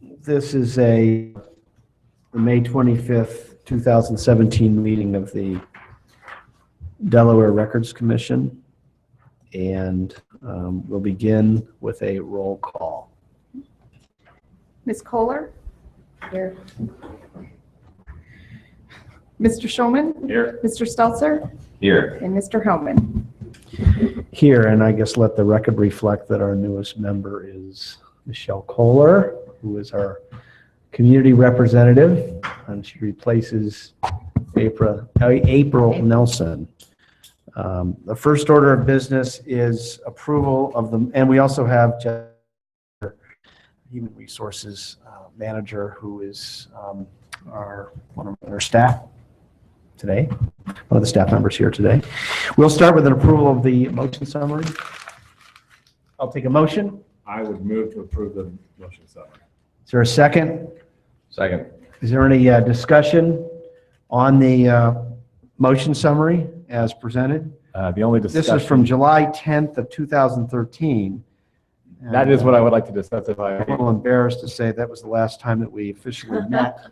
This is the May 25th, 2017 meeting of the Delaware Records Commission, and we'll begin with a roll call. Ms. Kohler? Here. Mr. Shulman? Here. Mr. Stelzer? Here. And Mr. Hellman? Here, and I guess let the record reflect that our newest member is Michelle Kohler, who is our community representative, and she replaces April Nelson. The first order of business is approval of the, and we also have Human Resources Manager, who is one of our staff today, one of the staff members here today. We'll start with an approval of the motion summary. I'll take a motion. I would move to approve the motion summary. Is there a second? Second. Is there any discussion on the motion summary as presented? The only discussion. This is from July 10th of 2013. That is what I would like to discuss if I'm a I. little embarrassed to say that was the last time that we officially met.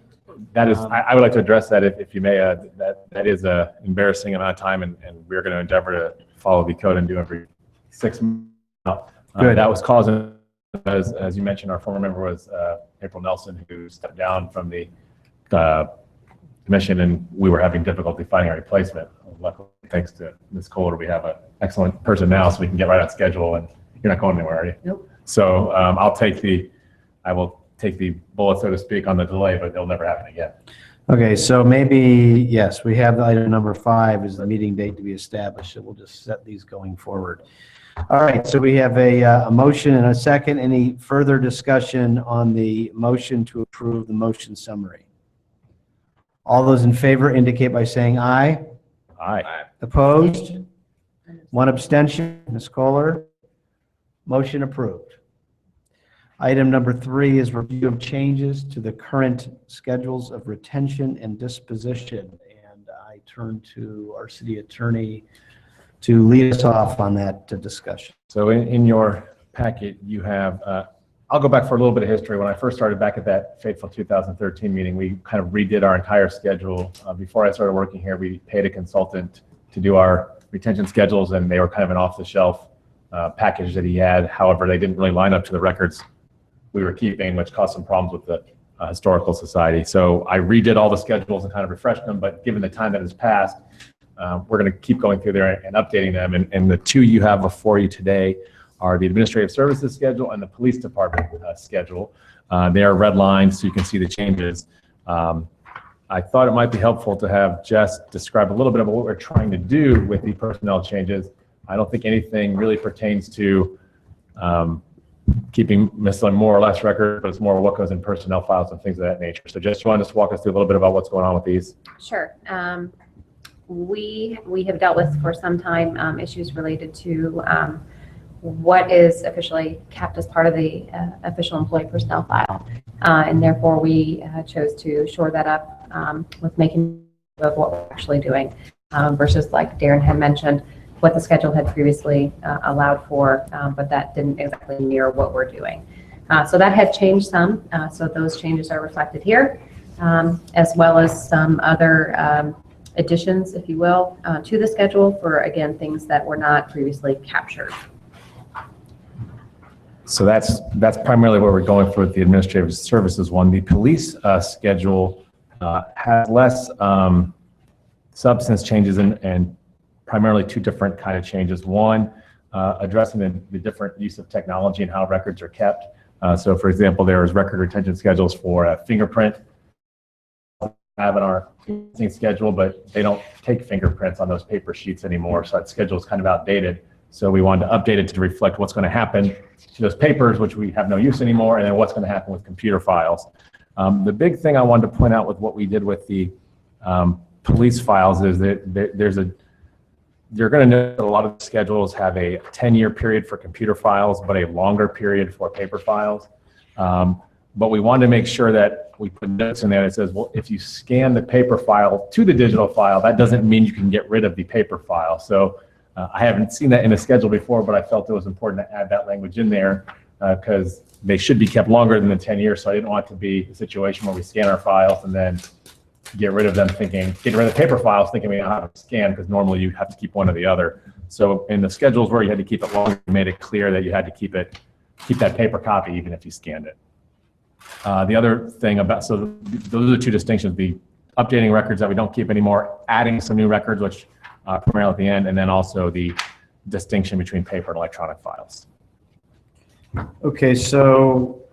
That is, I would like to address that if you may. That is a embarrassing amount of time, and we're going to endeavor to follow the code and do every 6 months. Good. That was caused, as you mentioned, our former member was April Nelson, who stepped down from the commission, and we were having difficulty finding a replacement. Luckily, thanks to Ms. Kohler, we have an excellent person now, so we can get right on schedule, and you're not going anywhere, are you? Nope. So I will take the bullet, so to speak, on the delay, but it'll never happen again. Okay, so maybe, yes, we have item number 5 is the meeting date to be established, so we'll just set these going forward. All right, so we have a motion and a second. Any further discussion on the motion to approve the motion summary? All those in favor indicate by saying aye. Aye. Opposed? One abstention. Ms. Kohler? Motion approved. Item number 3 is review of changes to the current schedules of retention and disposition. And I turn to our city attorney to lead us off on that discussion. So in your packet, you have, I'll go back for a little bit of history. When I first started back at that fateful 2013 meeting, we kind of redid our entire schedule. Before I started working here, we paid a consultant to do our retention schedules, and they were kind of an off-the-shelf package that he had. However, they didn't really line up to the records we were keeping, which caused some problems with the Historical Society. So I redid all the schedules and kind of refreshed them, but given the time that has passed, we're going to keep going through there and updating them. And the two you have before you today are the Administrative Services schedule and the Police Department schedule. They are red lines, so you can see the changes. I thought it might be helpful to have Jess describe a little bit about what we're trying to do with the personnel changes. I don't think anything really pertains to keeping more or less record, but it's more what goes in personnel files and things of that nature. So Jess, you want to just walk us through a little bit about what's going on with these? Sure. We have dealt with for some time issues related to what is officially kept as part of the official employee personnel file, and therefore we chose to shore that up with making of what we're actually doing versus, like Darren had mentioned, what the schedule had previously allowed for, but that didn't exactly mirror what we're doing. So that had changed some. So those changes are reflected here, as well as some other additions, if you will, to the schedule for, again, things that were not previously captured. So that's primarily what we're going for with the Administrative Services one. The police schedule has less substance changes and primarily 2 different kind of changes. One, addressing the different use of technology and how records are kept. So for example, there's record retention schedules for a fingerprint. Have in our schedule, but they don't take fingerprints on those paper sheets anymore. So that schedule is kind of outdated. So we wanted to update it to reflect what's going to happen to those papers, which we have no use anymore, and then what's going to happen with computer files. The big thing I wanted to point out with what we did with the police files is that you're going to know that a lot of the schedules have a 10-year period for computer files, but a longer period for paper files. But we wanted to make sure that we put notes in there that says, well, if you scan the paper file to the digital file, that doesn't mean you can get rid of the paper file. So I haven't seen that in a schedule before, but I felt it was important to add that language in there because they should be kept longer than the 10 years. So I didn't want it to be a situation where we scan our files and then get rid of them getting rid of the paper files thinking we know how to scan, because normally you have to keep one or the other. So in the schedules where you had to keep it longer, we made it clear that you had to keep that paper copy even if you scanned it. The other thing so those are the two distinctions: the updating records that we don't keep anymore, adding some new records, which primarily at the end, and then also the distinction between paper and electronic files. Okay, so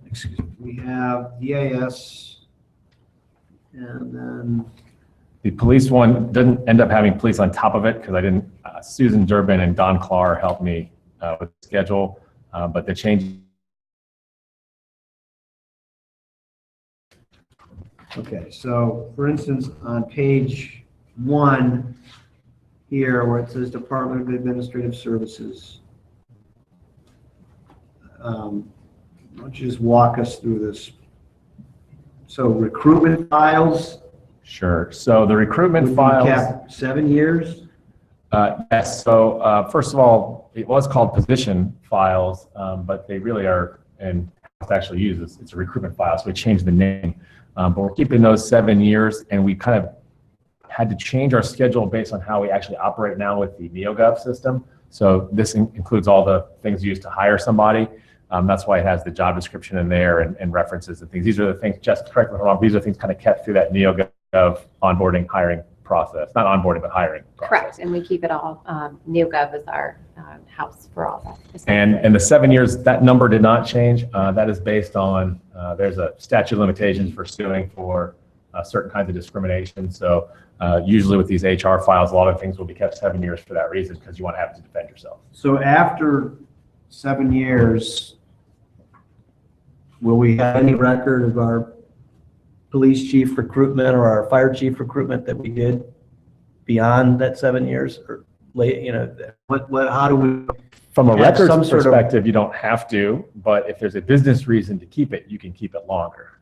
excuse me, we have DAS, and then The police one didn't end up having police on top of it because I didn't. Susan Durbin and Don Clark helped me with the schedule, but the change. okay, so for instance, on page 1 here where it says Department of Administrative Services, why don't you just walk us through this? So recruitment files, Sure. So the recruitment would be files. kept 7 years? Yes. So first of all, it was called position files, but they really are, and it's actually used. It's a recruitment file, so we changed the name. But we're keeping those 7 years, and we kind of had to change our schedule based on how we actually operate now with the NeoGov system. So this includes all the things used to hire somebody. That's why it has the job description in there and references and things. These are the things, just correct me if I'm wrong, these are things kind of kept through that NeoGov onboarding, hiring process. Not onboarding, but hiring process. Correct, and we keep it all, NeoGov is our house for all that. And the 7 years, that number did not change. That is based on, there's a statute of limitations for suing for certain kinds of discrimination. So usually with these HR files, a lot of things will be kept 7 years for that reason, because you want to have to defend yourself. So after 7 years, will we have any record of our police chief recruitment or our fire chief recruitment that we did beyond that 7 years? Or late, how do we? From a have records some sort of- perspective, you don't have to, but if there's a business reason to keep it, you can keep it longer.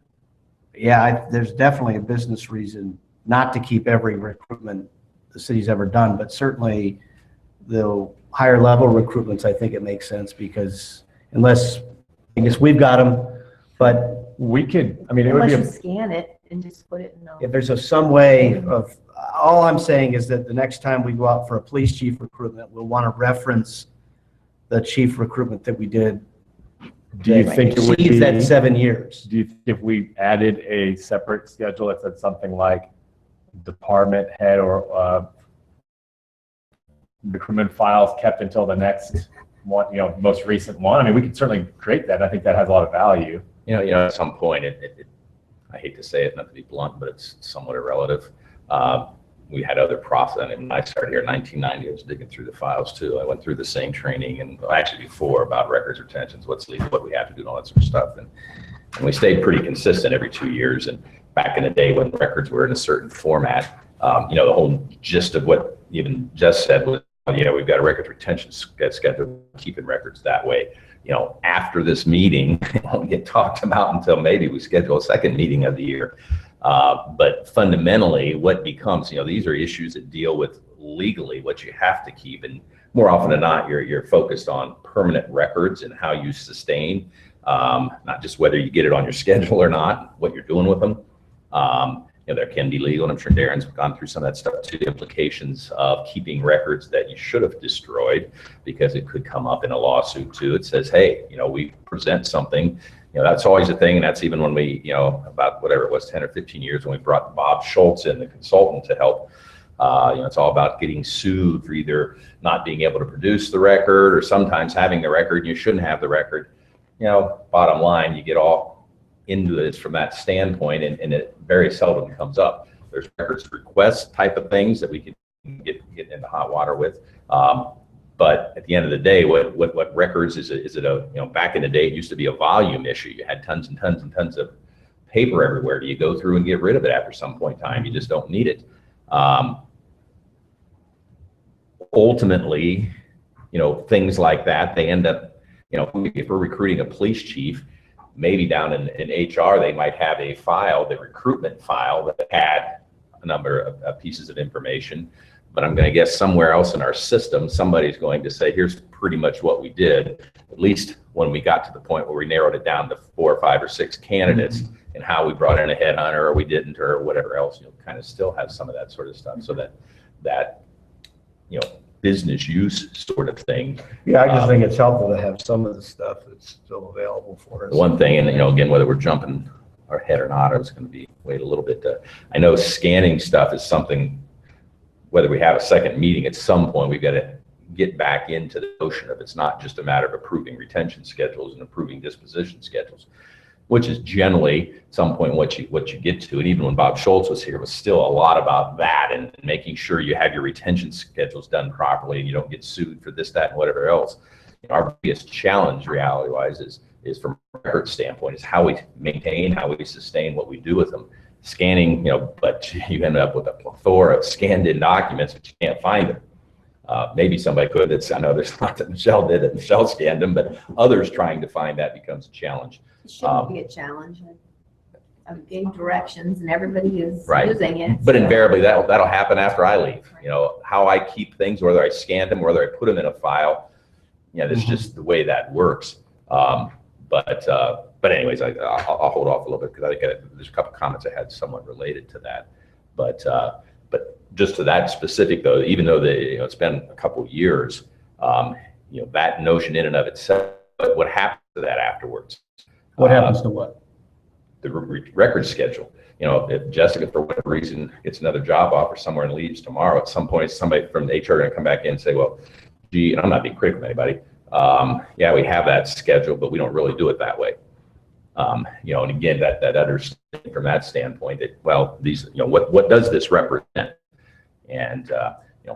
Yeah, there's definitely a business reason not to keep every recruitment the city's ever done, but certainly the higher level recruitments, I think it makes sense, because unless, I guess we've got them, but We could, I mean, it would be, Unless you scan it and just put it in if the. there's some way of, all I'm saying is that the next time we go out for a police chief recruitment, we'll want to reference the chief recruitment that we did. do you think it would Exceeds that be, 7 years. do you think if we added a separate schedule that said something like department head or recruitment files kept until the next one, most recent one? I mean, we could certainly create that. I think that has a lot of value. At some point, I hate to say it, not to be blunt, but it's somewhat irrelative. We had other process, and when I started here in 1990, I was digging through the files too. I went through the same training, and actually before, about records retentions, what's legal, what we have to do, and all that sort of stuff. And we stayed pretty consistent every 2 years. And back in the day when records were in a certain format, the whole gist of what even just said was, we've got a records retention schedule, keeping records that way. After this meeting, it won't get talked about until maybe we schedule a second meeting of the year. But fundamentally, what becomes, these are issues that deal with legally what you have to keep. And more often than not, you're focused on permanent records and how you sustain, not just whether you get it on your schedule or not, what you're doing with them. There can be legal, and I'm sure Darren's gone through some of that stuff too, the implications of keeping records that you should have destroyed, because it could come up in a lawsuit too. It says, hey, we present something, that's always a thing. And that's even when we, about whatever it was, 10 or 15 years, when we brought Bob Schultz in, the consultant, to help. It's all about getting sued for either not being able to produce the record or sometimes having the record and you shouldn't have the record. Bottom line, you get all into this from that standpoint, and it very seldom comes up. There's records request type of things that we can get into hot water with. But at the end of the day, what records is it a, back in the day, it used to be a volume issue. You had tons and tons and tons of paper everywhere. Do you go through and get rid of it after some point in time? You just don't need it. Ultimately, things like that, they end up, if we're recruiting a police chief, maybe down in HR, they might have a file, the recruitment file, that had a number of pieces of information. But I'm going to guess somewhere else in our system, somebody's going to say, here's pretty much what we did, at least when we got to the point where we narrowed it down to 4 or 5 or 6 candidates, and how we brought in a headhunter or we didn't or whatever else. You'll kind of still have some of that sort of stuff, so that business use sort of thing. Yeah, I just think it's helpful to have some of the stuff that's still available for us. The one thing, and again, whether we're jumping ahead or not, I was going to wait a little bit. I know scanning stuff is something, whether we have a second meeting at some point, we've got to get back into the notion of it's not just a matter of approving retention schedules and approving disposition schedules, which is generally at some point what you get to. And even when Bob Schultz was here, it was still a lot about that and making sure you have your retention schedules done properly and you don't get sued for this, that, and whatever else. Our biggest challenge, reality-wise, is from a record standpoint, is how we maintain, how we sustain what we do with them. Scanning, but you end up with a plethora of scanned-in documents, but you can't find them. Maybe somebody could. I know there's not that Michelle did it. Michelle scanned them, but others trying to find that becomes a challenge. It shouldn't be a challenge. I've gave directions and everybody is Right. using it. But so- invariably, that'll happen after I leave. How I keep things, whether I scan them, whether I put them in a file, that's just the way that works. But anyways, I'll hold off a little bit because I think there's a couple comments I had somewhat related to that. But just to that specific though, even though it's been a couple of years, that notion in and of itself, but what happens to that afterwards? What happens to what? The record schedule. If Jessica, for whatever reason, gets another job offer somewhere and leaves tomorrow, at some point, somebody from the HR going to come back in and say, well, gee, and I'm not being critical of anybody. Yeah, we have that schedule, but we don't really do it that way. And again, that understanding from that standpoint that, well, these, what does this represent? And,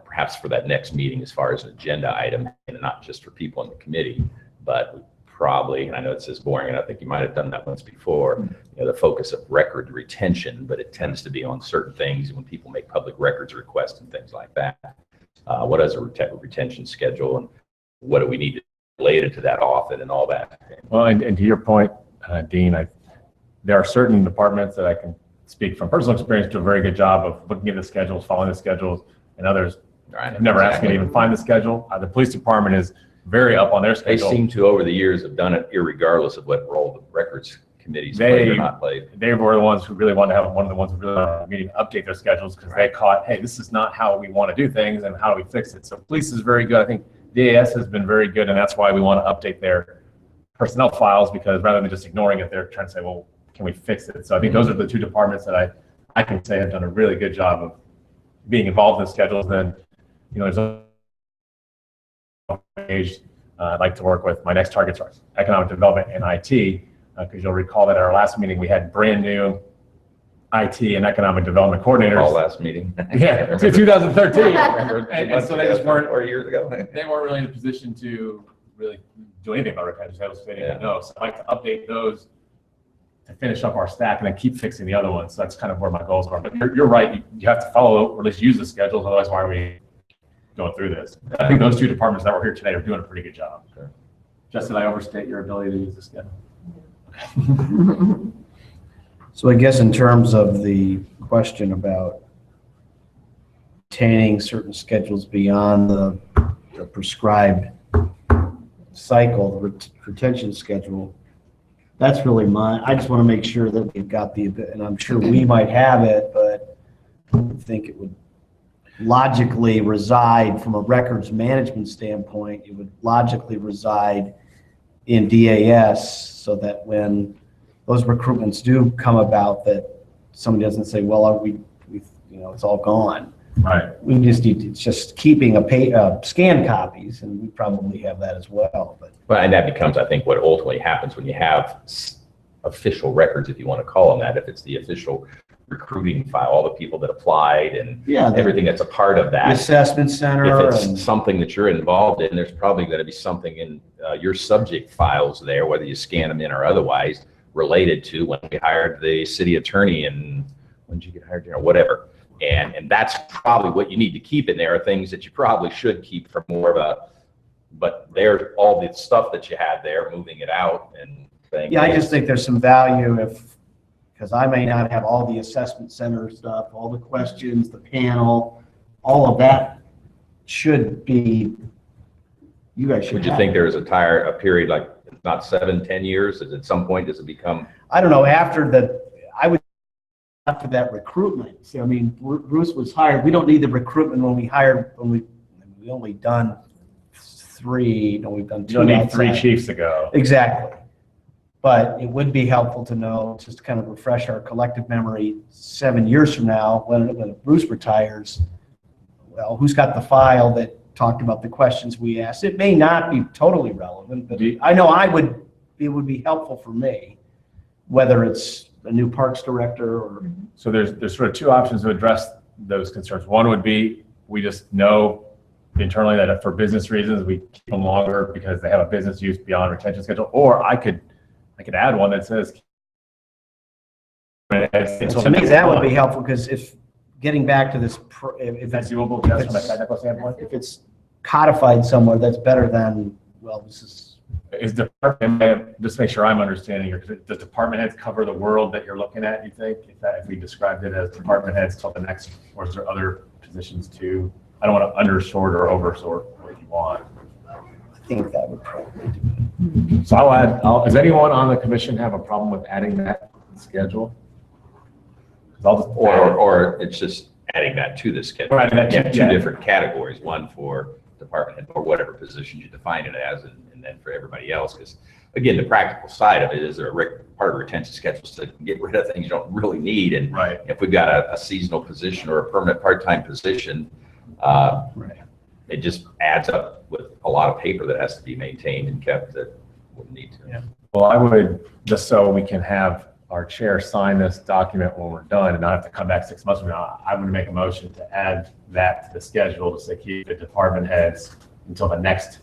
perhaps for that next meeting, as far as an agenda item, and not just for people in the committee, but probably, and I know it says boring, and I think you might have done that once before, the focus of record retention, but it tends to be on certain things when people make public records requests and things like that. What is a retention schedule, and what do we need to related to that often and all that? Well, and to your point, Dean, there are certain departments that I can speak from personal experience do a very good job of looking at the schedules, following the schedules, and others have never asked me to even find the schedule. The police department is very up on their They schedule. seem to, over the years, have done it irregardless of what role the records committees played or not played. They were the ones who really wanted to have one of the ones who really wanted the meeting to update their schedules because they caught, hey, this is not how we want to do things and how do we fix it. So police is very good. I think DAS has been very good, and that's why we want to update their personnel files, because rather than just ignoring it, they're trying to say, well, can we fix it? So I think those are the two departments that I can say have done a really good job of being involved in the schedules. Then, there's a page I'd like to work with. My next targets are economic development and IT, because you'll recall that at our last meeting, we had brand new IT and economic development coordinators. All last meeting. Yeah, to 2013. Remember And so they just weren't, 4 years ago. they weren't really in a position to really do anything about retention schedules. They didn't Yeah. know. So I'd like to update those to finish up our stack and then keep fixing the other ones. So that's kind of where my goals are. But you're right. You have to follow or at least use the schedules. Otherwise, why are we going through this? I think those two departments that were here today are doing a pretty good job. Sure. Just did I overstate your ability to use the schedule? So I guess in terms of the question about retaining certain schedules beyond the prescribed cycle, the retention schedule, that's really I just want to make sure that we've got and I'm sure we might have it, but I would think it would logically reside from a records management standpoint, it would logically reside in DAS so that when those recruitments do come about, that somebody doesn't say, well, it's all gone. Right. We just it's just keeping scan copies, and we probably have that as well. But Well, and that becomes, I think, what ultimately happens when you have official records, if you want to call them that, if it's the official recruiting file, all the people that applied and everything that's a part of the that. assessment center. If it's and something that you're involved in, there's probably going to be something in your subject files there, whether you scan them in or otherwise, related to when we hired the city attorney and when did you get hired, whatever. And that's probably what you need to keep in there, are things that you probably should keep for more of a, but there's all the stuff that you had there, moving it out and things. I just think there's some value because I may not have all the assessment center stuff, all the questions, the panel, all of that should be, you guys should Would you have. think there is a period like, not 7, 10 years? At some point, does it become, I don't know, after that recruitment, see, I mean, Bruce was hired, we don't need the recruitment when we only done 3, no, we've done 2 You don't need 3 outside. chiefs to go. Exactly. But it would be helpful to know, just to kind of refresh our collective memory, 7 years from now, when Bruce retires, well, who's got the file that talked about the questions we asked? It may not be totally relevant, but I know it would be helpful for me, whether it's a new parks director or, So there's sort of 2 options to address those concerns. One would be, we just know internally that for business reasons, we keep them longer because they have a business use beyond retention schedule. Or I could add one that says. to me, that would be helpful, because if, getting back to this, if Is that it's, doable, Jess, from a technical standpoint? if it's codified somewhere, that's better than, well, this is, Is department, just make sure I'm understanding, does department heads cover the world that you're looking at, you think? If we described it as department heads till the next, or is there other positions too? I don't want to undersort or oversort what you want. I think that would probably do it. So I'll add, does anyone on the commission have a problem with adding that schedule? 'Cause I'll just add it. or it's just adding that to the schedule? Right, that- You have 2 yeah. different categories, one for department head, or whatever position you define it as, and then for everybody else. Because again, the practical side of it is there a part of retention schedules to get rid of things you don't really need. And Right. if we've got a seasonal position or a permanent part-time position, Right. it just adds up with a lot of paper that has to be maintained and kept that wouldn't need to. Yeah. Well, I would, just so we can have our chair sign this document when we're done and not have to come back 6 months from now, I would make a motion to add that to the schedule to say keep the department heads until the next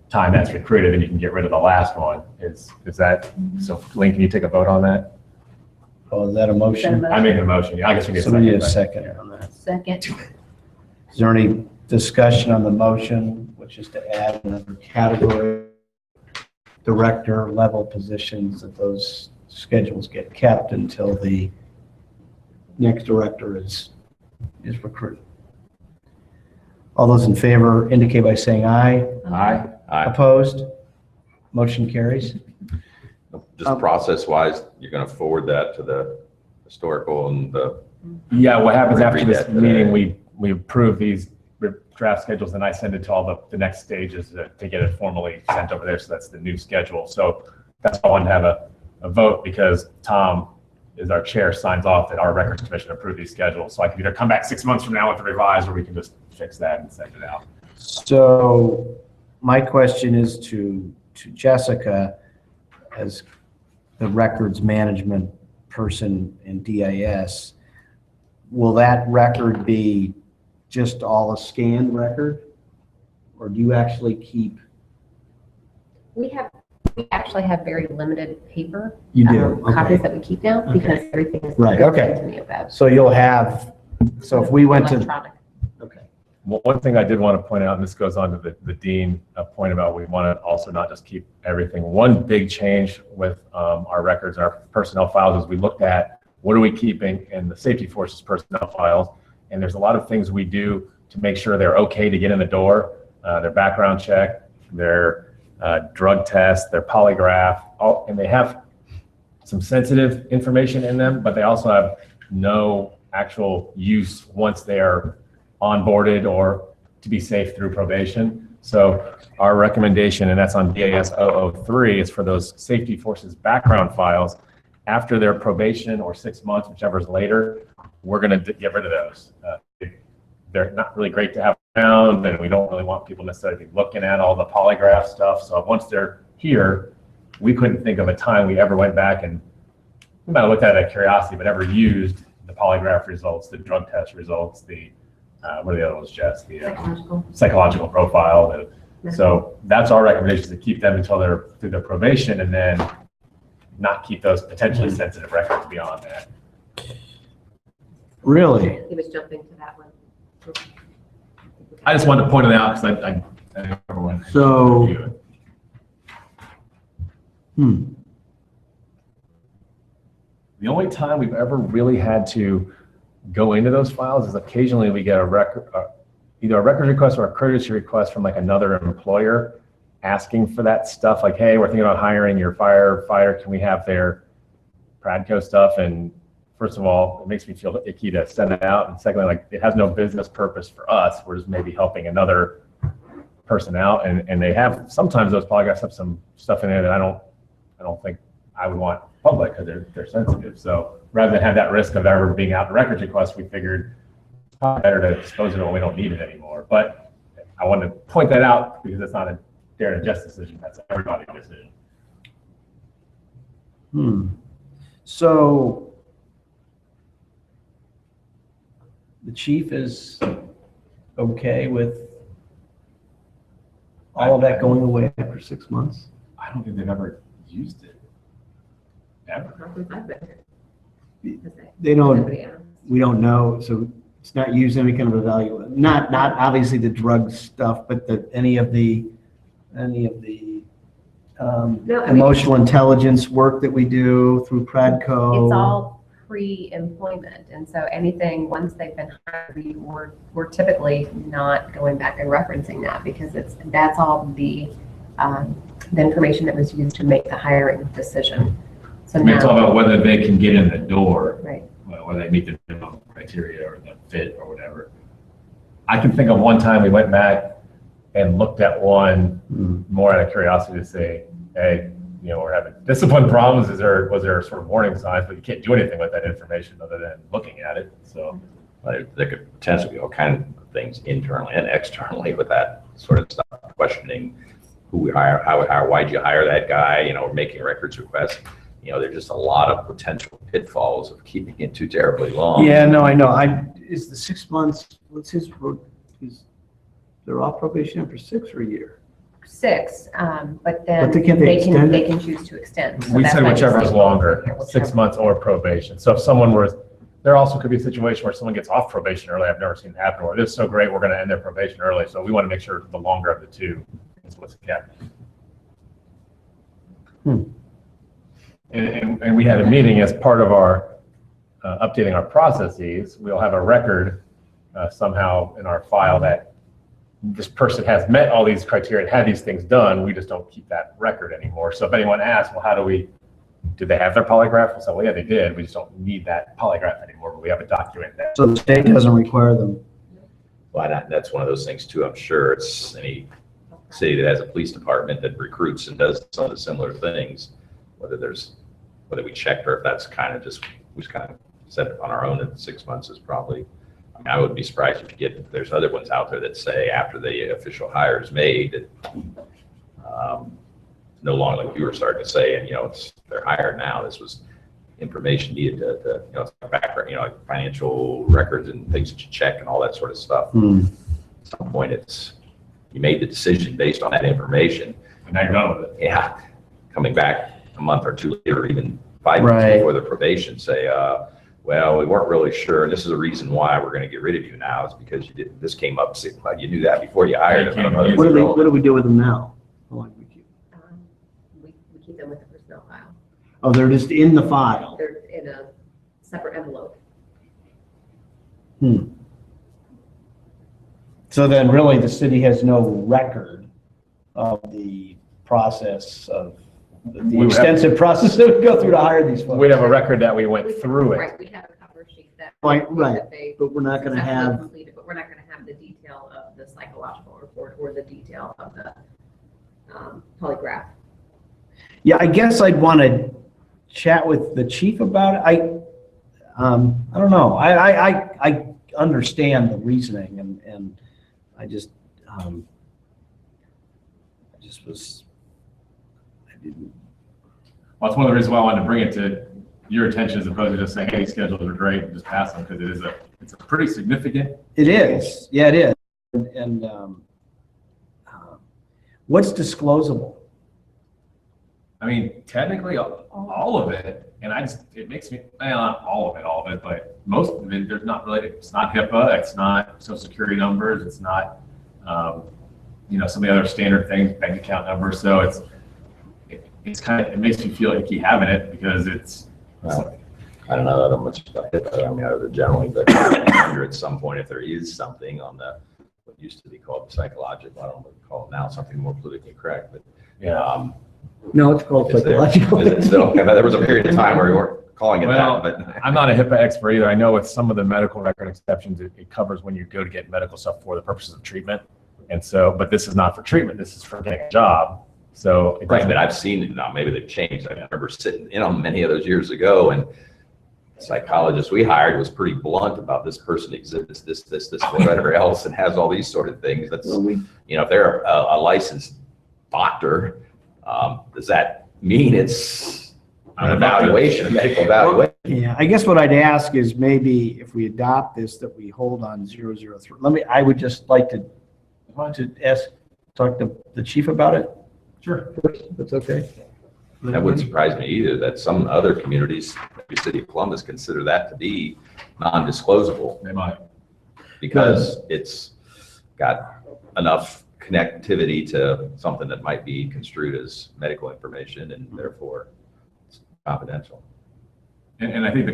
time that's recruited, and you can get rid of the last one. Is that, so Lynn, can you take a vote on that? Oh, is that a motion? I make a motion. I guess we need a So we need a second. second on that. Second. Is there any discussion on the motion, which is to add another category, director level positions, that those schedules get kept until the next director is recruited? All those in favor indicate by saying aye. Aye. Opposed? Motion carries. Just process-wise, you're going to forward that to the historical and the, Yeah, what happens after Read this that today. meeting, we approve these draft schedules, and I send it to all the next stages to get it formally sent over there, so that's the new schedule. So that's why I wanted to have a vote, because Tom is our chair, signs off that our records commission approved these schedules. So I can either come back 6 months from now with the revised, or we can just fix that and send it out. So my question is to Jessica, as the records management person in DIS, will that record be just all a scanned record? Or do you actually keep? We actually have very limited paper. You do, Copies okay. that we keep now, because everything is. Right, okay. To me about So you'll have, so if we went to, electronic. okay. Well, one thing I did want to point out, and this goes on to the dean point about we want to also not just keep everything. One big change with our records, our personnel files, is we looked at what are we keeping in the safety forces personnel files. And there's a lot of things we do to make sure they're okay to get in the door, their background check, their drug test, their polygraph, and they have some sensitive information in them, but they also have no actual use once they are onboarded or to be safe through probation. So our recommendation, and that's on DAS 003, is for those safety forces background files. After their probation or 6 months, whichever is later, we're going to get rid of those. They're not really great to have around, and we don't really want people necessarily looking at all the polygraph stuff. So once they're here, we couldn't think of a time we ever went back and, we might have looked at it out of curiosity, but ever used the polygraph results, the drug test results, the, what are the other ones, Jess? The psychological profile. So that's our recommendation, is to keep them until they're through their probation, and then not keep those potentially sensitive records beyond that. Really? He was jumping to that one. I just wanted to point it out because I remember when. So- The only time we've ever really had to go into those files is occasionally we get a record, either a records request or a courtesy request from like another employer asking for that stuff. Like, hey, we're thinking about hiring your firefighter. Can we have their Pradco stuff? And first of all, it makes me feel icky to send it out. And secondly, like it has no business purpose for us. We're just maybe helping another person out. And they have, sometimes those polygraphs have some stuff in it that I don't think I would want public because they're sensitive. So rather than have that risk of ever being out in records request, we figured it's probably better to dispose of it when we don't need it anymore. But I wanted to point that out because it's not a Darren and Jess decision. That's everybody's decision. So the chief is okay with all of that going away after 6 months? I don't think they've ever used it. Ever. Not since I've been here. They don't, Nobody else. we don't know, so it's not used any kind of evaluation, not obviously the drug stuff, but any of the No, I mean- emotional intelligence work that we do through Pradco. It's all pre-employment, and so anything, once they've been hired, we're typically not going back and referencing that because that's all the information that was used to make the hiring decision. So I mean, it's all now, about whether they can get in the door, right, whether they meet the minimum criteria or the fit or whatever. I can think of one time we went back and looked at one more out of curiosity to say, hey, you know, we're having discipline problems. Was there sort of warning signs? But you can't do anything with that information other than looking at it. So There could potentially be all kinds of things internally and externally with that sort of stuff, questioning who we hire, how we hire, why'd you hire that guy, you know, or making records requests. You know, there's just a lot of potential pitfalls of keeping it too terribly long. Yeah, no, I know. Is the 6 months, what's his, they're off probation after 6 or a year? 6, but then But can't they extend they it? can choose to extend. So we that's said why I whichever just is say longer, whichever. 6 months or probation. So if someone there also could be a situation where someone gets off probation early. I've never seen it happen. Or this is so great, we're going to end their probation early. So we want to make sure the longer of the two is what's kept. And we had a meeting as part of our updating our processes. We'll have a record somehow in our file that this person has met all these criteria and had these things done. We just don't keep that record anymore. So if anyone asks, well, did they have their polygraph? We'll say, well, yeah, they did. We just don't need that polygraph anymore, but we have a document that. So the state doesn't require them. Well, that's one of those things too. I'm sure it's any city that has a police department that recruits and does some of the similar things, whether we checked or if that's kind of just, we just kind of set it on our own in 6 months is probably, I mean, I wouldn't be surprised if there's other ones out there that say after the official hire is made, no longer, like you were starting to say, and, you know, they're hired now. This was information needed to you know, background, you know, like financial records and things that you check and all that sort of stuff. At some point, you made the decision based on that information. And now you're done with it. Yeah, coming back a month or two later, or even 5 months Right. before the probation, say, well, we weren't really sure. This is a reason why we're going to get rid of you now. It's because this came up. Well, you knew that before you hired him. I don't know if What it's relevant. do we do with them now? How long do we keep? We keep them with the personnel file. Oh, they're just in the file. They're in a separate envelope. So then really the city has no record of the process of the We would have- extensive process that we go through to hire these folks. We'd have a record that we went through it. Right, we have a cover sheet that. Right, right. that they But we're not going to successfully have, completed, but we're not going to have the detail of the psychological report or the detail of the polygraph. yeah, I guess I'd want to chat with the chief about it. I don't know. I understand the reasoning and I just I didn't. Well, that's one of the reasons why I wanted to bring it to your attention as opposed to just saying, hey, these schedules are great and just pass them, because it's a pretty significant. It is. Yeah, it is. And what's disclosable? I mean, technically, all of it, and it makes me, well, not all of it, but most of it, it's not HIPAA, it's not social security numbers, it's not, you know, some of the other standard things, bank account numbers. So it's kind of, it makes me feel icky having it because it's. Well, I don't know that much about HIPAA, I mean, other than generally, but I wonder at some point if there is something on the, what used to be called psychological, I don't know what we call it now, something more politically correct, but, Yeah. No, it's called is there? psychological. Is it still? There was a period of time where we weren't calling it Well, that, but. I'm not a HIPAA expert either. I know with some of the medical record exceptions, it covers when you go to get medical stuff for the purposes of treatment. And so, but this is not for treatment. This is for getting a job. So it Right, doesn't, but I've seen it now, maybe they've changed. I remember sitting in on many of those years ago, and the psychologist we hired was pretty blunt about this person exhibits this, whatever else, and has all these sort of things. That's, you know, if they're a licensed doctor, does that mean it's an evaluation, a medical evaluation? Yeah, I guess what I'd ask is maybe if we adopt this, that we hold on 003. I would just like to talk to the chief about it. Sure. First, if that's okay. That wouldn't surprise me either, that some other communities, like the city of Columbus, consider that to be non-disclosable. They might. Because it's got enough connectivity to something that might be construed as medical information and therefore it's confidential. And I think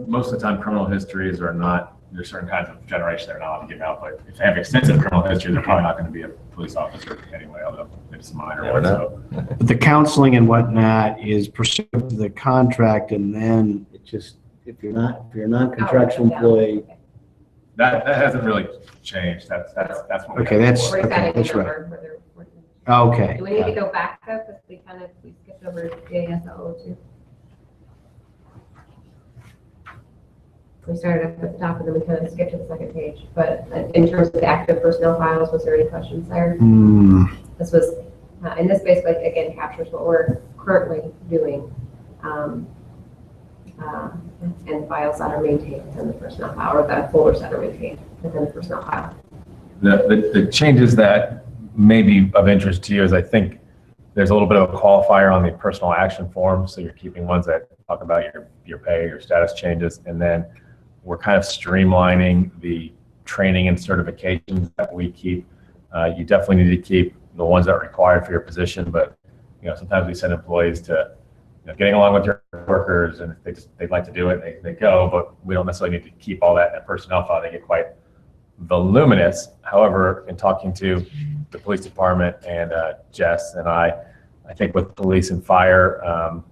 most of the time criminal histories are not, there's certain kinds of generation they're not allowed to give out, but if they have extensive criminal history, they're probably not going to be a police officer anyway, although it's minor. Never So. But the counseling and whatnot is pursuant to the contract, and then it just, if you're not contractual employee, That hasn't really changed. That's what we okay, have that's, before. We've got a okay, that's right. number for their report. Okay. Do we need to go back though, because we skipped over JSO too? We started up at the top and then we kind of skipped to the second page, but in terms of the active personnel files, was there any questions there? Hmm. This was, and this basically, again, captures what we're currently doing, and files that are maintained within the personnel file, or the folders that are maintained within the personnel file. The changes that may be of interest to you is I think there's a little bit of a qualifier on the personal action form. So you're keeping ones that talk about your pay, your status changes. And then we're kind of streamlining the training and certifications that we keep. You definitely need to keep the ones that are required for your position, but sometimes we send employees to getting along with your workers, and if they'd like to do it, they go, but we don't necessarily need to keep all that in a personnel file. They get quite voluminous. However, in talking to the police department and Jess and I think with police and fire,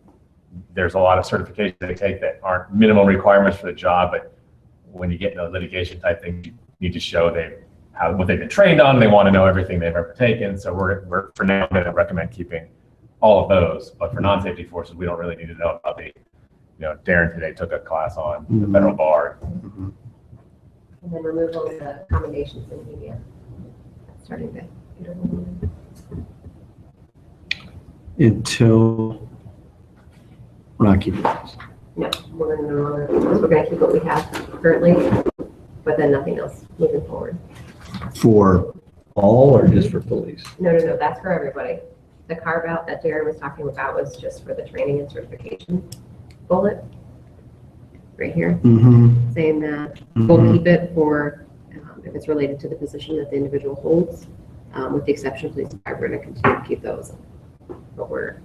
there's a lot of certifications they take that aren't minimum requirements for the job, but when you get into litigation type thing, you need to show what they've been trained on. They want to know everything they've ever taken. So we're for now going to recommend keeping all of those, but for non-safety forces, we don't really need to know about Darren today took a class on the federal bar. Mm-hmm. And then removal of the accommodations in media. Starting to. Until we're not keeping this. No, we're going to keep what we have currently, but then nothing else moving forward. For all or just for police? No, that's for everybody. The carve out that Darren was talking about was just for the training and certification bullet. Right here, Mm-hmm. saying that we'll keep it for, if it's related to the position that the individual holds, with the exception of police and fire, we're going to continue to keep those. But we're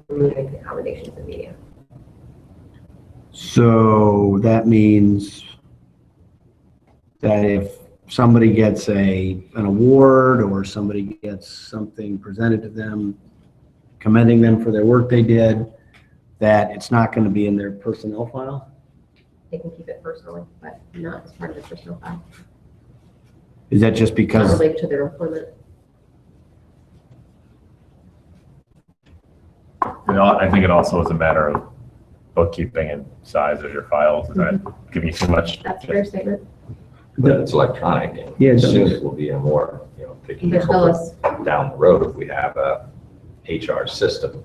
removing the accommodations in media. So that means that if somebody gets an award or somebody gets something presented to them, commending them for their work they did, that it's not going to be in their personnel file? They can keep it personally, but not as part of the personnel file. Is that just Not because? related to their employment. I think it also is a matter of bookkeeping and size of your files. Is that giving you too much? That's a fair statement. But it's electronic, and Yeah, it's- soon it will be a more, taking But tell us, down the road if we have a HR system.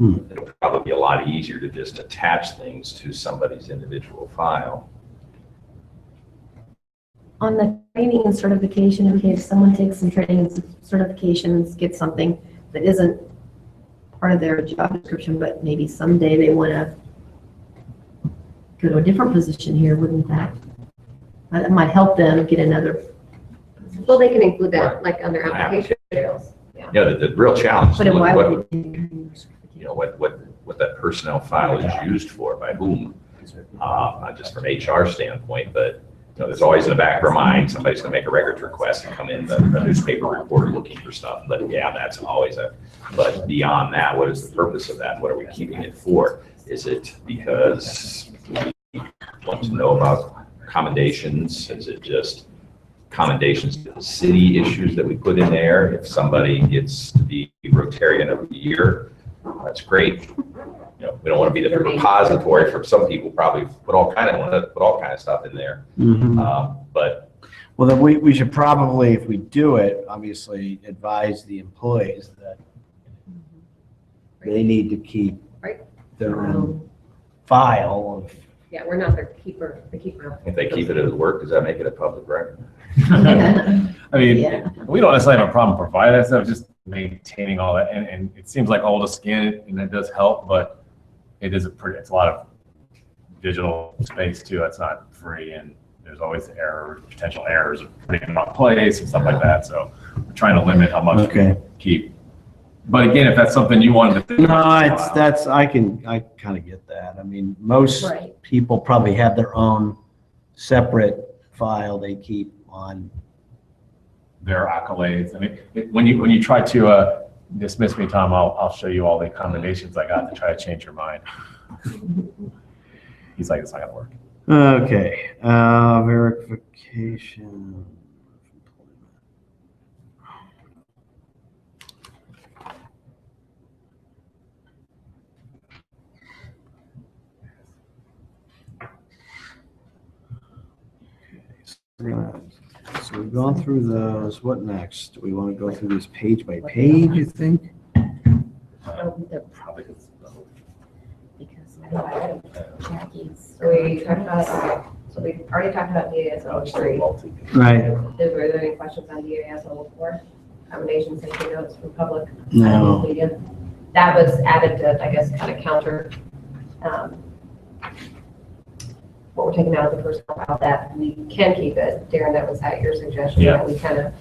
It'll probably be a lot easier to just attach things to somebody's individual file. On the training and certification, in case someone takes some training and certifications, gets something that isn't part of their job description, but maybe someday they want to go to a different position here, wouldn't that might help them get another? well, they can include that like on their application materials. Yeah. The real challenge. But is why what- would they do training or certification? what what that personnel file is used for, by whom. Not just from HR standpoint, but there's always in the back of our mind, somebody's gonna make a records request and come in, the newspaper reporter looking for stuff. But yeah, that's always but beyond that, what is the purpose of that? What are we keeping it for? Is it because we want to know about commendations? Is it just commendations to the city issues that we put in there? If somebody gets to be Rotarian of the Year, that's great. We don't want to be the repository for some people. Probably put all kind of stuff in there. But Well, then we should probably, if we do it, obviously advise the employees that they need to keep Right. their own file of. Yeah, we're not the keeper. if they keep it at work, does that make it a public record? I mean, Yeah. we don't necessarily have a problem providing that stuff, just maintaining all that. And it seems like all the skin, and that does help, but it's a lot of digital space too. It's not free, and there's always potential errors of putting it in the wrong place and stuff like that. So we're trying to limit how much Okay. we keep. But again, if that's something you wanted to think No, about. I kind of get that. I mean, most Right. people probably have their own separate file they keep on. Their accolades. I mean, when you try to dismiss me, Tom, I'll show you all the accommodations I got to try to change your mind. He's like, it's not gonna work. Okay, verification. So we've gone through those. What next? Do we want to go through this page by page, you think? Probably Because Jackie's. So we talked about, so we already talked about DAS 03. Right. Were there any questions on DAS 04? Accommodations, safety notes from public? No. Media? That was added to, I guess, kind of counter what we're taking out of the personnel file, that we can keep it. Darren, that was at your suggestion, Yeah. that we kind of,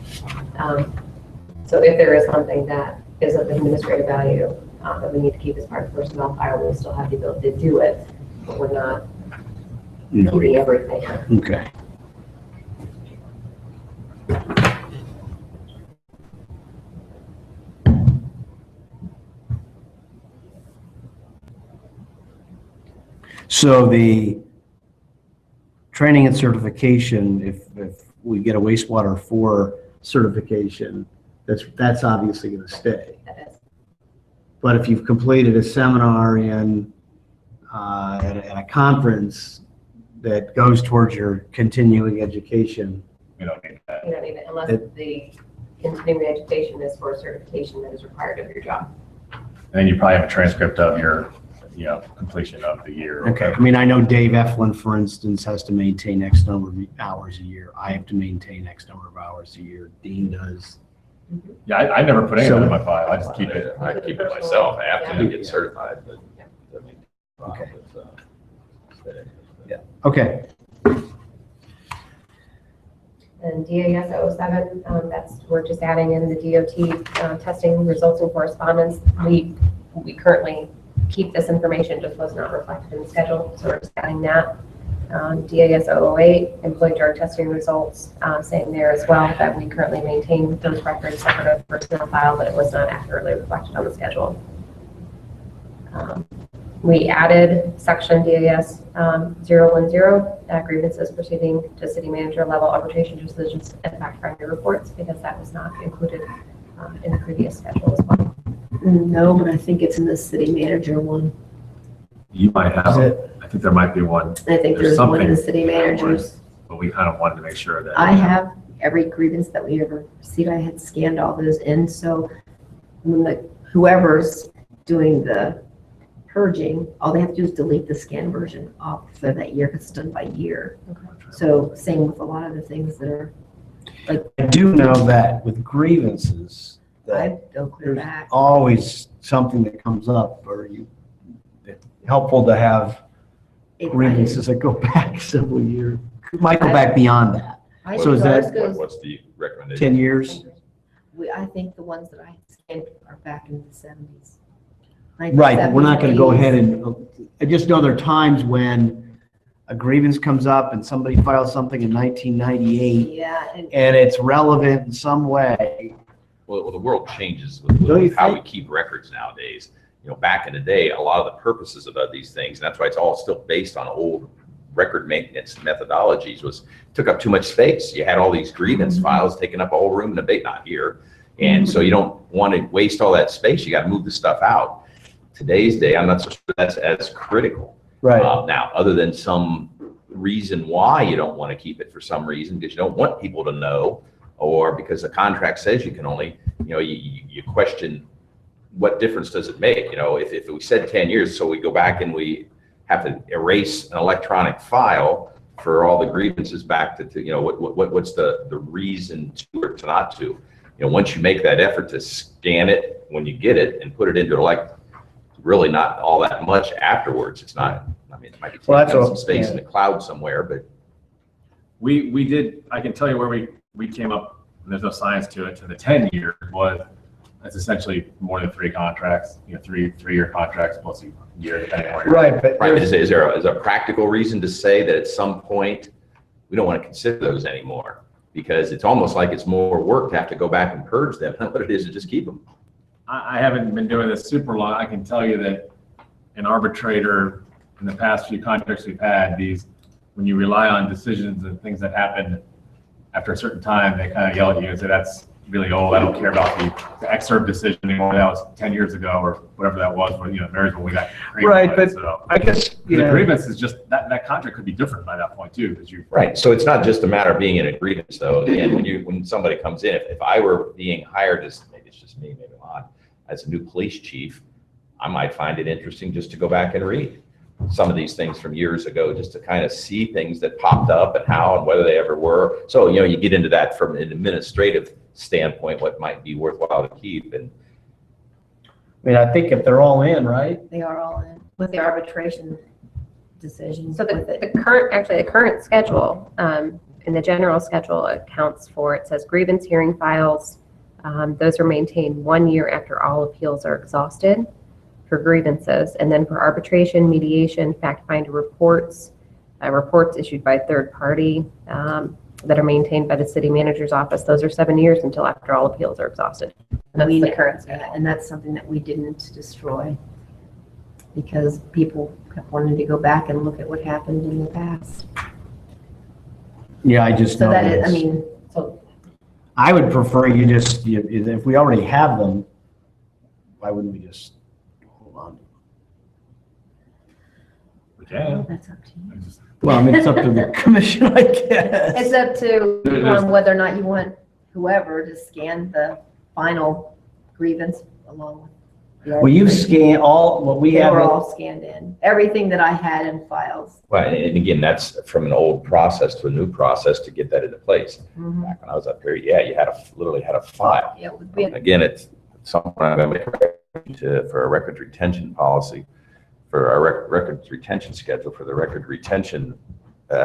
so if there is something that is of administrative value, that we need to keep as part of the personnel file, we'll still have the ability to do it, but we're not keeping everything. Okay. So the training and certification, if we get a wastewater 4 certification, that's obviously going to stay. That is. But if you've completed a seminar in at a conference that goes towards your continuing education, We don't need that. You don't need it unless the continuing education is for a certification that is required of your job. And then you probably have a transcript of your, completion of the year. okay. I mean, I know Dave Eflin, for instance, has to maintain X number of hours a year. I have to maintain X number of hours a year. Dean does. Yeah, I never put any of that in my file. I just keep it. I keep it myself after I get certified, but I mean, Okay. with, Okay. And DAS 07, we're just adding in the DOT testing results and correspondence. We currently keep this information, just was not reflected in the schedule, so we're just adding that. DAS 008, employee drug testing results, saying there as well that we currently maintain those records separate of personnel file, but it was not accurately reflected on the schedule. We added section DAS 010, grievances proceeding to city manager level, arbitration decisions, and fact-finding reports, because that was not included in the previous schedule as well. No, but I think it's in the city manager one. You might have, Is it? I think there might be one, I think There's there's one in the something city managers. but we kind of wanted to make sure that. I have every grievance that we ever received. I had scanned all those in, so when whoever's doing the purging, all they have to do is delete the scanned version off for that year, because it's done by year. So same with a lot of the things that are, I do know that with grievances, that they'll clear there's back. always something that comes up, or it's helpful to have grievances that go back several years. Might go back beyond that. I So is think ours that- goes- what's the recommendation? 10 years? I think the ones that I scanned are back in the 70s. Right, but we're not going to go 1970s. ahead and, I just know there are times when a grievance comes up and somebody files something in 1998 Yeah, and and it's relevant in some way. Well, the world changes with Don't you how we think? keep records nowadays. You know, back in the day, a lot of the purposes about these things, and that's why it's all still based on old record maintenance methodologies, was took up too much space. You had all these grievance files taking up a whole room in a not here. And so you don't want to waste all that space. You got to move the stuff out. Today's day, I'm not so sure that's as critical. Right. Now, other than some reason why you don't want to keep it for some reason, because you don't want people to know, or because the contract says you can only, you question what difference does it make? If we said 10 years, so we go back and we have to erase an electronic file for all the grievances back to what's the reason to or to not to? Once you make that effort to scan it when you get it and put it into really not all that much afterwards. It's not, it might be Well, that's taking up some what- space yeah. in the cloud somewhere, but We did, I can tell you where we came up, and there's no science to it, to the 10-year was, it's essentially more than 3 contracts, three-year contracts plus a year, depending on where you're. Right, but right, there's- is there a practical reason to say that at some point, we don't want to consider those anymore? Because it's almost like it's more work to have to go back and purge them than what it is to just keep them. I haven't been doing this super long. I can tell you that an arbitrator, in the past few contracts we've had, when you rely on decisions and things that happen after a certain time, they kind of yell at you and say, that's really old. I don't care about the excerpt decision anymore. That was 10 years ago or whatever that was, when, varies when we got. creamed Right, on it. but So, I guess, the grievance is just, that contract could be different by that point too, because you. Right, so it's not just a matter of being in a grievance though. Again, when somebody comes in, if I were being hired as, maybe it's just me, maybe not, as a new police chief, I might find it interesting just to go back and read some of these things from years ago, just to kind of see things that popped up and how and whether they ever were. So, you get into that from an administrative standpoint, what might be worthwhile to keep. And I think if they're all in, right? they are all in with the arbitration decisions So with it. the current schedule, in the general schedule accounts for, it says grievance hearing files. Those are maintained 1 year after all appeals are exhausted for grievances. And then for arbitration, mediation, fact finder reports, reports issued by third party that are maintained by the city manager's office, those are 7 years until after all appeals are exhausted. That's We- the current schedule. And that's something that we didn't destroy because people kept wanting to go back and look at what happened in the past. Yeah, I just So know. that is, I it's- mean, I would prefer if we already have them, why wouldn't we just hold on? We can. that's up to you. Well, it's up to the commission, I guess. It's up to you There's- on whether or not you want whoever to scan the final grievance along with the Well, you've arbitration. scanned what we They have. were all scanned in. Everything that I had in files. well, and again, that's from an old process to a new process to get that into place. Mhm. Back when I was up here, yeah, you literally had a file. Yeah, we had- Again, it's something I'm going to make for a records retention policy, for our records retention schedule, for the record retention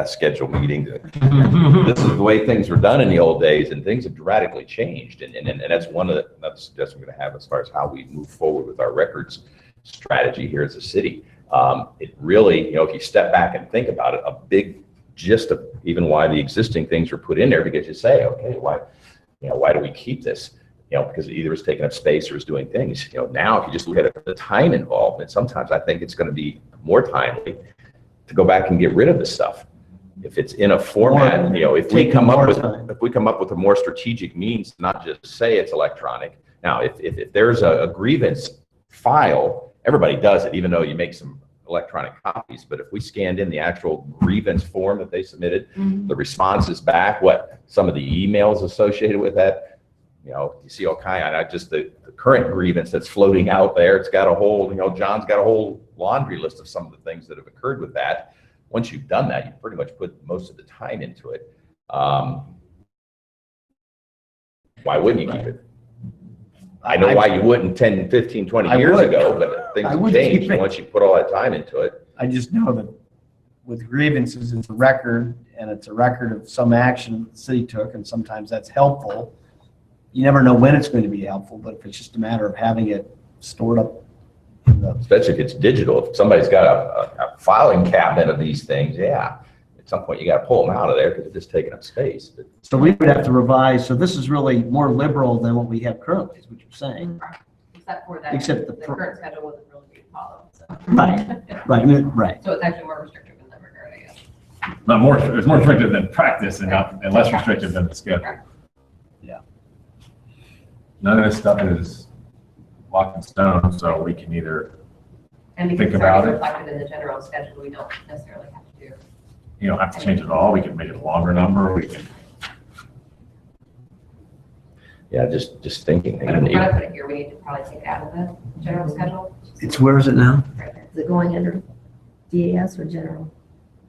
schedule meeting. This is the way things were done in the old days, and things have radically changed. And that's one of the another suggestion I'm going to have as far as how we move forward with our records strategy here as a city. It really, if you step back and think about it, a big gist of even why the existing things were put in there, because you say, okay, why do we keep this? Because it either is taking up space or is doing things. Now if you just look at the time involvement, sometimes I think it's going to be more timely to go back and get rid of the stuff. If it's in a format, if we Take come more up with, time. if we come up with a more strategic means, not just say it's electronic. Now, if there's a grievance file, everybody does it, even though you make some electronic copies. But if we scanned in the actual grievance form that they submitted, the responses back, some of the emails associated with that, you see all kind of, just the current grievance that's floating out there, it's got a whole, John's got a whole laundry list of some of the things that have occurred with that. Once you've done that, you pretty much put most of the time into it. Why wouldn't you keep it? I know why you wouldn't 10, 15, 20 I years would. ago, but things I have would changed keep it. once you put all that time into it. I just know that with grievances, it's a record, and it's a record of some action the city took, and sometimes that's helpful. You never know when it's going to be helpful, but if it's just a matter of having it stored up in especially if it's digital. If somebody's got a filing cabinet of these things, yeah, at some point you got to pull them out of there because it's just taking up space. But So we would have to revise, so this is really more liberal than what we have currently, is what you're saying. Except for that, Except the the current schedule wasn't really being followed, so. Right. So it's actually more restrictive in that regard, I guess. Not more, it's more restrictive than practice and not, and less restrictive than the schedule. Yeah. None of this stuff is locked in stone, so we can either, And Think because it's about already it. reflected in the general schedule, we don't necessarily have to do. you know, have to change it all. We can make it a longer number, we can, yeah, just thinking. But if we're gonna put it here, we need to probably take it out of the general schedule. It's, where is it now? Right there. Is it going under DAS or general?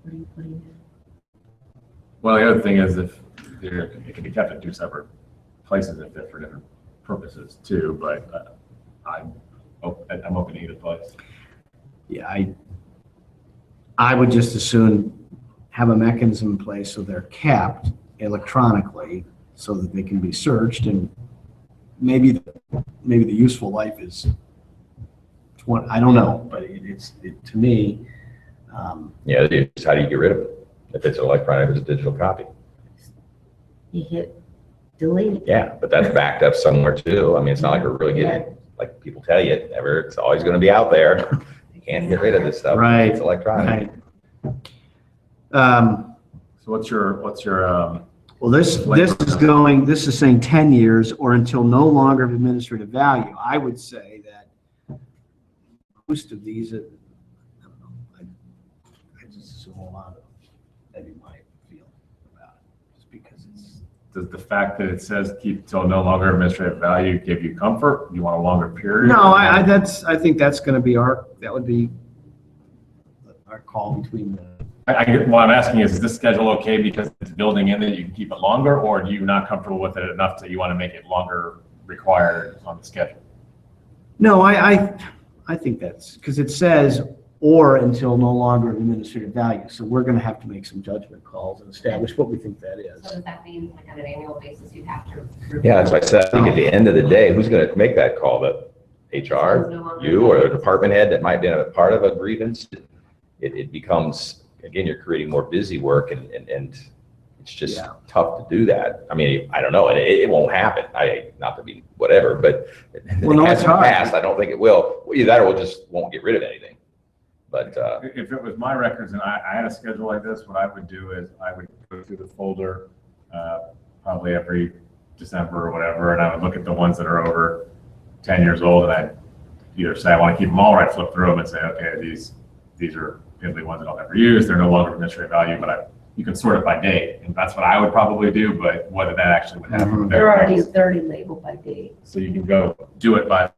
What are you putting in? well, the other thing is if it can be kept in two separate places if they're for different purposes too, but I'm open to either place. Yeah, I would just as soon have a mechanism in place so they're capped electronically so that they can be searched, and maybe the useful life is 20, I don't know, but to me, Yeah, it's how do you get rid of it? If it's electronic, it's a digital copy. You hit delete. Yeah, but that's backed up somewhere too. I mean, it's not like we're really getting, like people tell you, it's always going to be out there. You can't get rid of this stuff. Right. It's electronic. right. So what's your, Well, this is saying 10 years or until no longer of administrative value. I would say that most of these, I don't know, I just assume a lot of them. That'd be my feel about it, just because it's. does the fact that it says keep till no longer administrative value give you comfort? You want a longer period? No, I think that's going to be that would be our call between the. What I'm asking is this schedule okay because it's building in that you can keep it longer, or do you not comfortable with it enough that you want to make it longer required on the schedule? No, I think that's, because it says or until no longer of administrative value. So we're going to have to make some judgment calls and establish what we think that is. So does that mean like on an annual basis, you have to? Yeah, that's why I said, I think at the end of the day, who's going to make that call? The HR, you, or the department head that might be a part of a grievance? It becomes, again, you're creating more busy work and it's just Yeah. tough to do that. I mean, I don't know, and it won't happen. Not to be whatever, but Well, no, it it's hasn't hard. passed. I don't think it will. Either that or we'll just won't get rid of anything. But, If it was my records and I had a schedule like this, what I would do is I would go through the folder probably every December or whatever, and I would look at the ones that are over 10 years old, and I'd either say I want to keep them all, or I'd flip through them and say, okay, these are piddly ones that I'll never use. They're no longer of administrative value, but you can sort it by date, and that's what I would probably do. But whether that actually would happen, Mhm. They're already labeled by date. so you can go do it by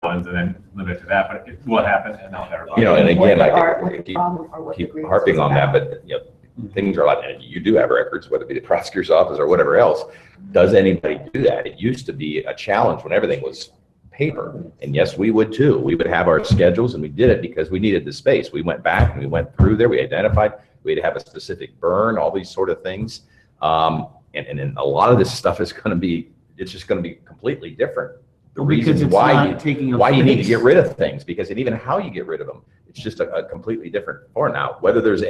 ones and then limit it to that. But it will happen, and not everybody. you know, and What again, the I art- what think the problem or what the keep grievance harping is on that, about. but, you know, things are like, and you do have records, whether it be the prosecutor's office or whatever else. Does anybody do that? It used to be a challenge when everything was paper. And yes, we would too. We would have our schedules and we did it because we needed the space. We went back and we went through there. We identified, we'd have a specific burn, all these sort of things. And then a lot of this stuff is going to be, it's just going to be completely different. The Well, because reasons it's why not you, taking up why you need to space. get rid of things, because and even how you get rid of them, it's just a completely different form now. Whether there's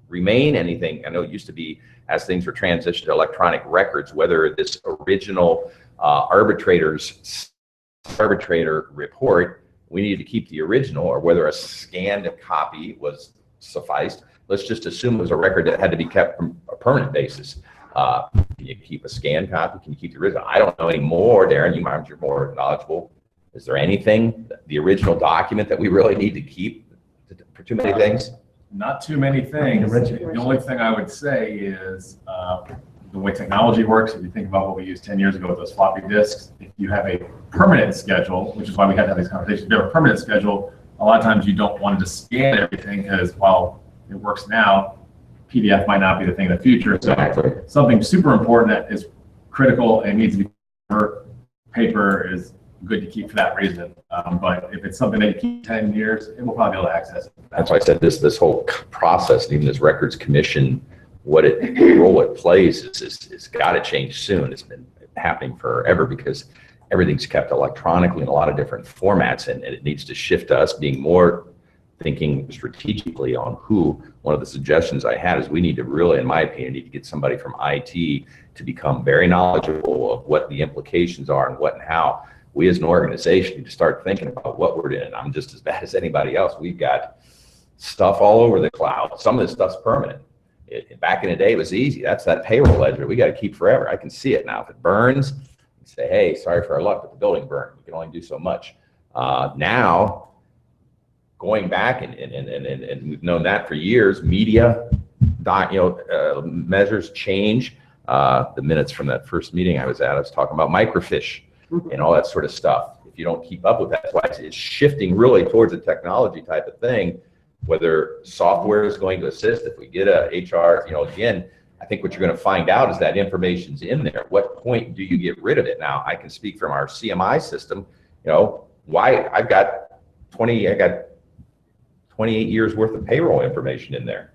remain anything, I know it used to be as things were transitioned to electronic records, whether this original arbitrator report, we needed to keep the original, or whether a scanned copy was sufficed. Let's just assume it was a record that had to be kept from a permanent basis. Can you keep a scanned copy? Can you keep the original? I don't know anymore, Darren, you're more knowledgeable. Is there anything, the original document that we really need to keep for too many things? Not too many things. The only thing I would say is the way technology works, if you think about what we used 10 years ago with those floppy disks, if you have a permanent schedule, which is why we had to have these conversations, if you have a permanent schedule, a lot of times you don't want to just scan everything because while it works now, PDF might not be the thing in the future. So Exactly. something super important that is critical and needs to be paper is good to keep for that reason. But if it's something that you keep 10 years, it will probably be able to access it. That's why I said this whole process, and even this records commission, what role it plays is got to change soon. It's been happening forever because everything's kept electronically in a lot of different formats, and it needs to shift to us being more thinking strategically on who. One of the suggestions I had is we need to really, in my opinion, need to get somebody from IT to become very knowledgeable of what the implications are and what and how. We as an organization need to start thinking about what we're doing. I'm just as bad as anybody else. We've got stuff all over the cloud. Some of this stuff's permanent. Back in the day, it was easy. That's that payroll ledger we got to keep forever. I can see it now. If it burns, you say, hey, sorry for our luck, but the building burned. We can only do so much. Now, going back, and we've known that for years, media measures change. The minutes from that first meeting I was at, I was talking about microfiche and all that sort of stuff. If you don't keep up with that, that's why it's shifting really towards a technology type of thing, whether software is going to assist. If we get a HR, again, I think what you're going to find out is that information's in there. At what point do you get rid of it? Now, I can speak from our CMI system, why I got 28 years worth of payroll information in there,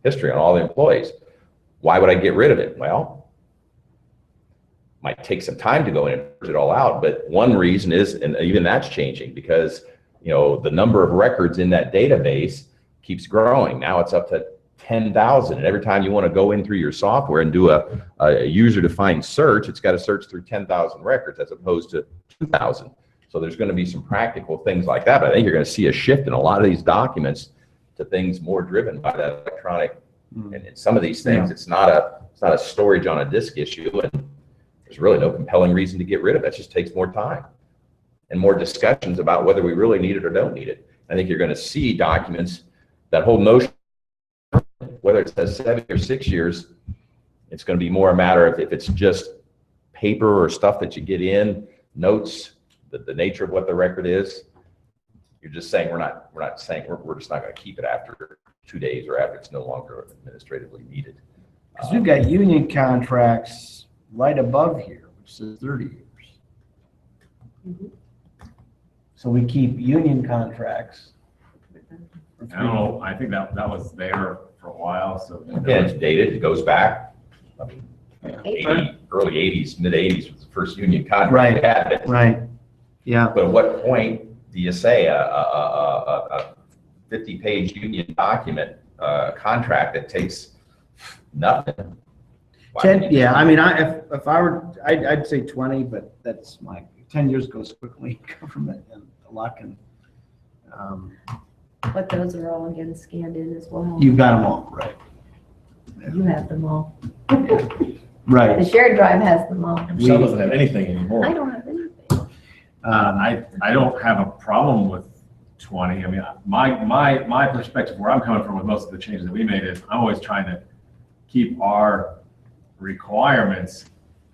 history on all the employees. Why would I get rid of it? Well, might take some time to go in and put it all out, but one reason is, and even that's changing, because the number of records in that database keeps growing. Now it's up to 10,000, and every time you want to go in through your software and do a user-defined search, it's got to search through 10,000 records as opposed to 2,000. So there's going to be some practical things like that, but I think you're going to see a shift in a lot of these documents to things more driven by that electronic. And in some of these things, it's not a storage on a disk issue, and there's really no compelling reason to get rid of it. It just takes more time and more discussions about whether we really need it or don't need it. I think you're going to see documents, that whole notion, whether it says 7 or 6 years, it's going to be more a matter of if it's just paper or stuff that you get in, notes, the nature of what the record is. You're just saying we're not saying we're just not going to keep it after 2 days or after it's no longer administratively needed. Because we've got union contracts right above here, which says 30 years. So we keep union contracts. I don't know, I think that was there for a while, so. Again, it's dated, it goes back, I mean, early 80s, mid 80s was the first union contract Right. we had. Right. Yeah. But at what point do you say a 50-page union document contract that takes nothing? Yeah, I mean, if I were, I'd say 20, but that's 10 years goes quickly in government, and a lot can. But those are all again scanned in as well. You've got them all, right? You have them all. Right. The shared drive has them all. Michelle doesn't have anything anymore. I don't have anything. I don't have a problem with 20. I mean, my perspective, where I'm coming from with most of the changes that we made, is I'm always trying to keep our requirements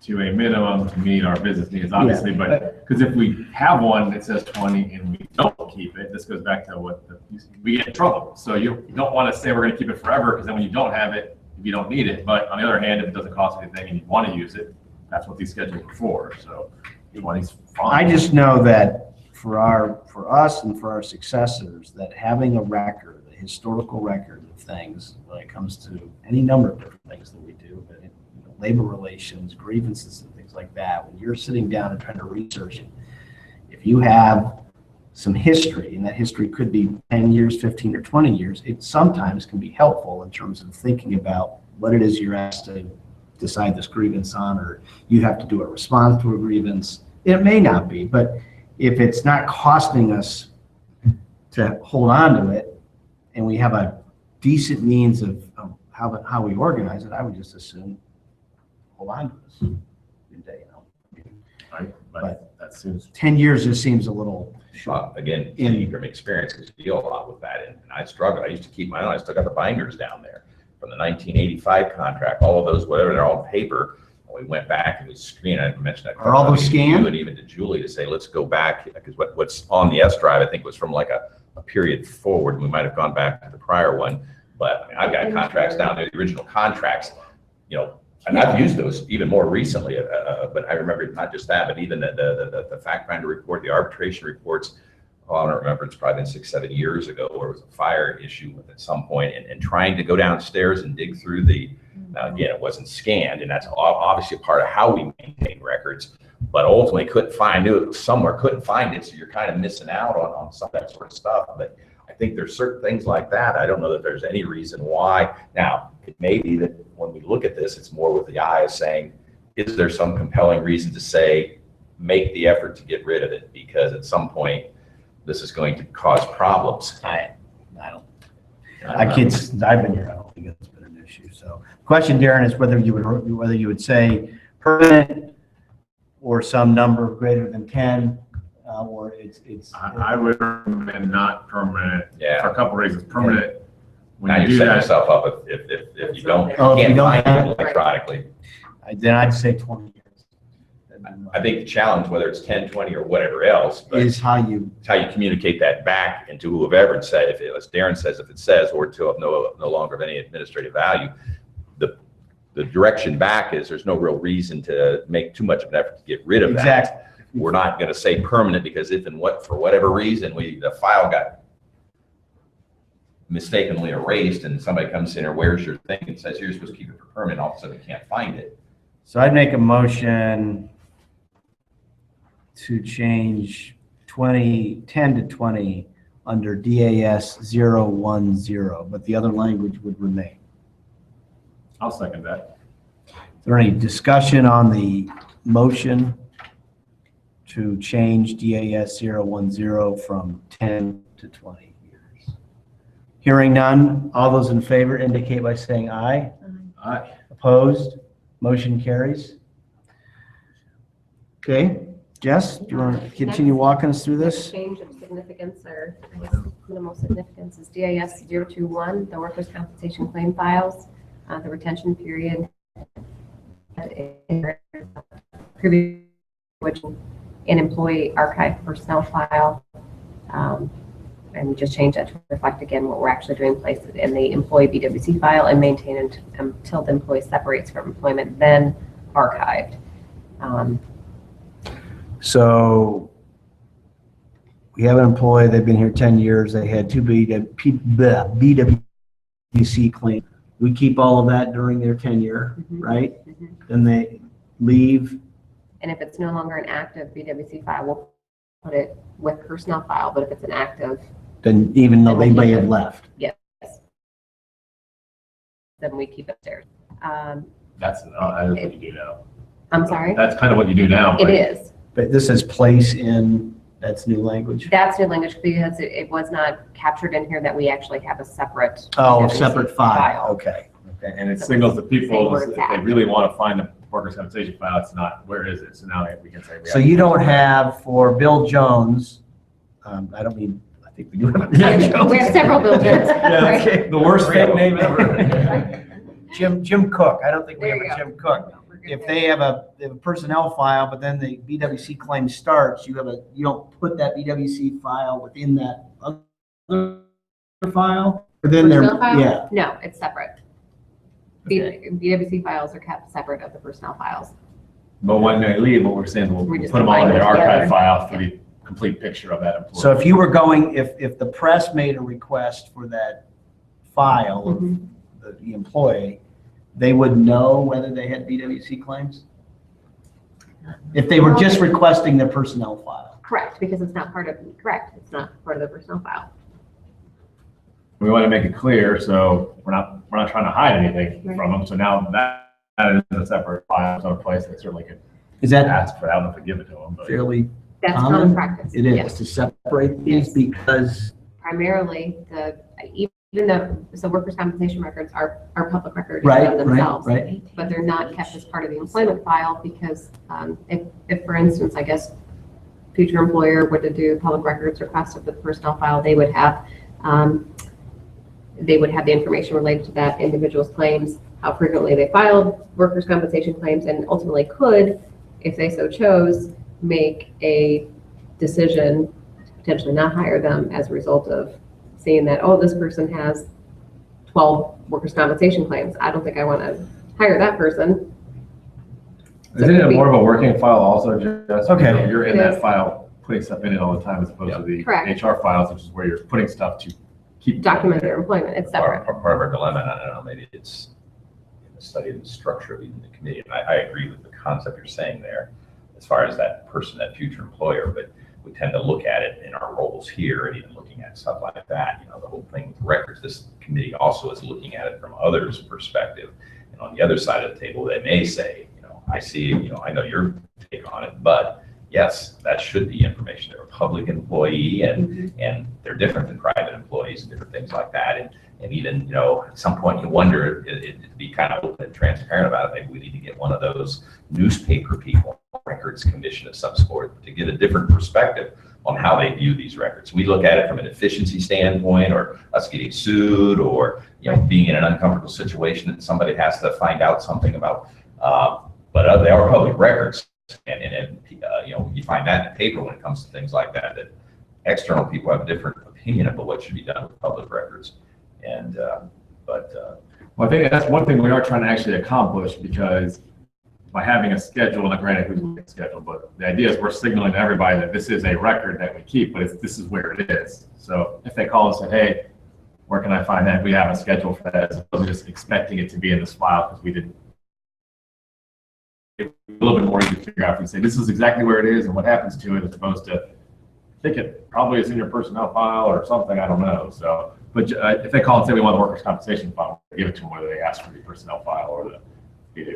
to a minimum to meet our business needs, obviously. But because if we have one that says 20 and we don't keep it, this goes back to we get in trouble. So you don't want to say we're going to keep it forever, because then when you don't have it, you don't need it. But on the other hand, if it doesn't cost anything and you want to use it, that's what these schedules are for. So 20's fine. I just know that for us and for our successors, that having a record, a historical record of things when it comes to any number of different things that we do, but labor relations, grievances, and things like that, when you're sitting down and trying to research it, if you have some history, and that history could be 10 years, 15 or 20 years, it sometimes can be helpful in terms of thinking about what it is you're asked to decide this grievance on, or you have to do a response to a grievance. It may not be, but if it's not costing us to hold on to it, and we have a decent means of how we organize it, I would just assume hold on to this. But that seems 10 years just seems a little short. Again, from experience, because you deal a lot with that, and I struggled. I used to keep my own. I still got the binders down there from the 1985 contract, all of those, whatever, they're all on paper. We went back and we screened. I mentioned that. Are all those scanned? And even to Julie to say, let's go back, because what's on the S drive, I think, was from like a period forward. We might have gone back to the prior one, but I mean, I've got contracts down there, the original contracts, and I've used those even more recently. But I remember not just that, but even the fact finder report, the arbitration reports. I don't remember, it's probably been 6-7 years ago, where it was a fire issue at some point, and trying to go downstairs and dig through now again, it wasn't scanned, and that's obviously a part of how we maintain records. but ultimately couldn't find, knew it was somewhere, couldn't find it, so you're kind of missing out on some of that sort of stuff. But I think there's certain things like that. I don't know that there's any reason why. Now, it may be that when we look at this, it's more with the eye of saying, is there some compelling reason to say, make the effort to get rid of it? Because at some point, this is going to cause problems. I don't. I've been here. I don't think it's been an issue. So, question, Darren, is whether you would say permanent or some number greater than 10, or it's. I would recommend not permanent. Yeah. For a couple reasons. Permanent, when Now you you're do setting that, yourself up if you don't, Oh, if you can't don't find have it it. electronically. Then I'd say 20 years. I think the challenge, whether it's 10, 20, or whatever else, but Is how you. it's how you communicate that back into whoever and say, if it, as Darren says, if it says, or to no longer of any administrative value, the direction back is there's no real reason to make too much of an effort to get rid of that. Exactly. We're not going to say permanent because if and what, for whatever reason, the file got mistakenly erased and somebody comes in or where's your thing and says, you're supposed to keep it for permanent, all of a sudden you can't find it. So I'd make a motion to change 10 to 20 under DAS 010, but the other language would remain. I'll second that. Is there any discussion on the motion to change DAS 010 from 10 to 20 years? Hearing none, all those in favor indicate by saying aye. Aye. Opposed? Motion carries. Okay, Jess, do you want to continue walking us through this? Change of significance, or I guess minimal significance, is DIS 021, the workers' compensation claim files, the retention period. Which an employee archive personnel file. And we just change that to reflect again what we're actually doing, place it in the employee BWC file and maintain it until the employee separates from employment, then archived. So we have an employee, they've been here 10 years, they had two BWC claims. We keep all of that during their tenure, right? Then they leave. And if it's no longer an active BWC file, we'll put it with personnel file, but if it's an active, Then even though they may have left. yes, then we keep it there. That's what you do now. I'm sorry? That's kind of what you do now. It is. But this is place in, that's new language. That's new language because it was not captured in here that we actually have a separate. Oh, a BWC separate file, okay. Okay, and it signals to people Say where if it's they at. really want to find the workers' compensation file, it's not, where is it? So now we can say. we So have- you don't have for Bill Jones, I don't mean, I think we do have. We have several buildings. Yeah, right? Okay. the worst fake name ever. Jim Cook, I don't think we There have you a go. Jim Cook. If they have a personnel file, but then the BWC claim starts, you don't put that BWC file within that other file? Or then they're, Personnel file? yeah, No, it's separate. BWC files are kept separate of the personnel files. But when they leave, what we're saying is we'll We put just them all in combine their it archive together. file for the complete picture of that employee. so if you were going, if the press made a request for that file of the employee, they would know whether they had BWC claims? If they were just requesting their personnel file? Correct, because it's not part of the personnel file. We want to make it clear, so we're not trying to hide anything Right. from them. So now that is a separate file, some place that certainly could Is that ask for that. I don't know if we give it to them, but. fairly That's common? common practice. It is, Yes. to separate these Yes. because, Primarily, even though, so workers' compensation records are public records right, of themselves. right. But they're not kept as part of the employment file because if, for instance, I guess, future employer were to do public records request of the personnel file, they would have the information related to that individual's claims, how frequently they filed workers' compensation claims, and ultimately could, if they so chose, make a decision to potentially not hire them as a result of seeing that, oh, this person has 12 workers' compensation claims. I don't think I want to hire that person. Isn't it more of a working file also, Jess? Okay. You're in It that is. file, putting stuff in it all the time as opposed to the Correct. HR files, which is where you're putting stuff to keep. Document their employment. It's separate. Part of our dilemma, and I don't know, maybe it's in the study of the structure of even the committee. And I agree with the concept you're saying there. as far as that person, that future employer, but we tend to look at it in our roles here and even looking at stuff like that, the whole thing with records. This committee also is looking at it from others' perspective. And on the other side of the table, they may say, I see, I know your take on it, but yes, that should be information. They're a public employee and they're different than private employees and different things like that. And even, at some point you wonder, it'd be kind of open and transparent about it. Maybe we need to get one of those newspaper people, records commission of some sort, to get a different perspective on how they view these records. We look at it from an efficiency standpoint, or us getting sued, or being in an uncomfortable situation that somebody has to find out something about. But they are public records, and you find that in the paper when it comes to things like that. That external people have a different opinion about what should be done with public records. And Well, I think that's one thing we are trying to actually accomplish, because by having a schedule, and granted who's making a schedule, but the idea is we're signaling to everybody that this is a record that we keep, but this is where it is. So if they call and say, hey, where can I find that? We have a schedule for that, as opposed to just expecting it to be in this file because we didn't. It's a little bit more easy to figure out if you say this is exactly where it is and what happens to it, as opposed to, I think it probably is in your personnel file or something, I don't know. So, but if they call and say we want the workers' compensation file, we'll give it to them whether they ask for the personnel file or the.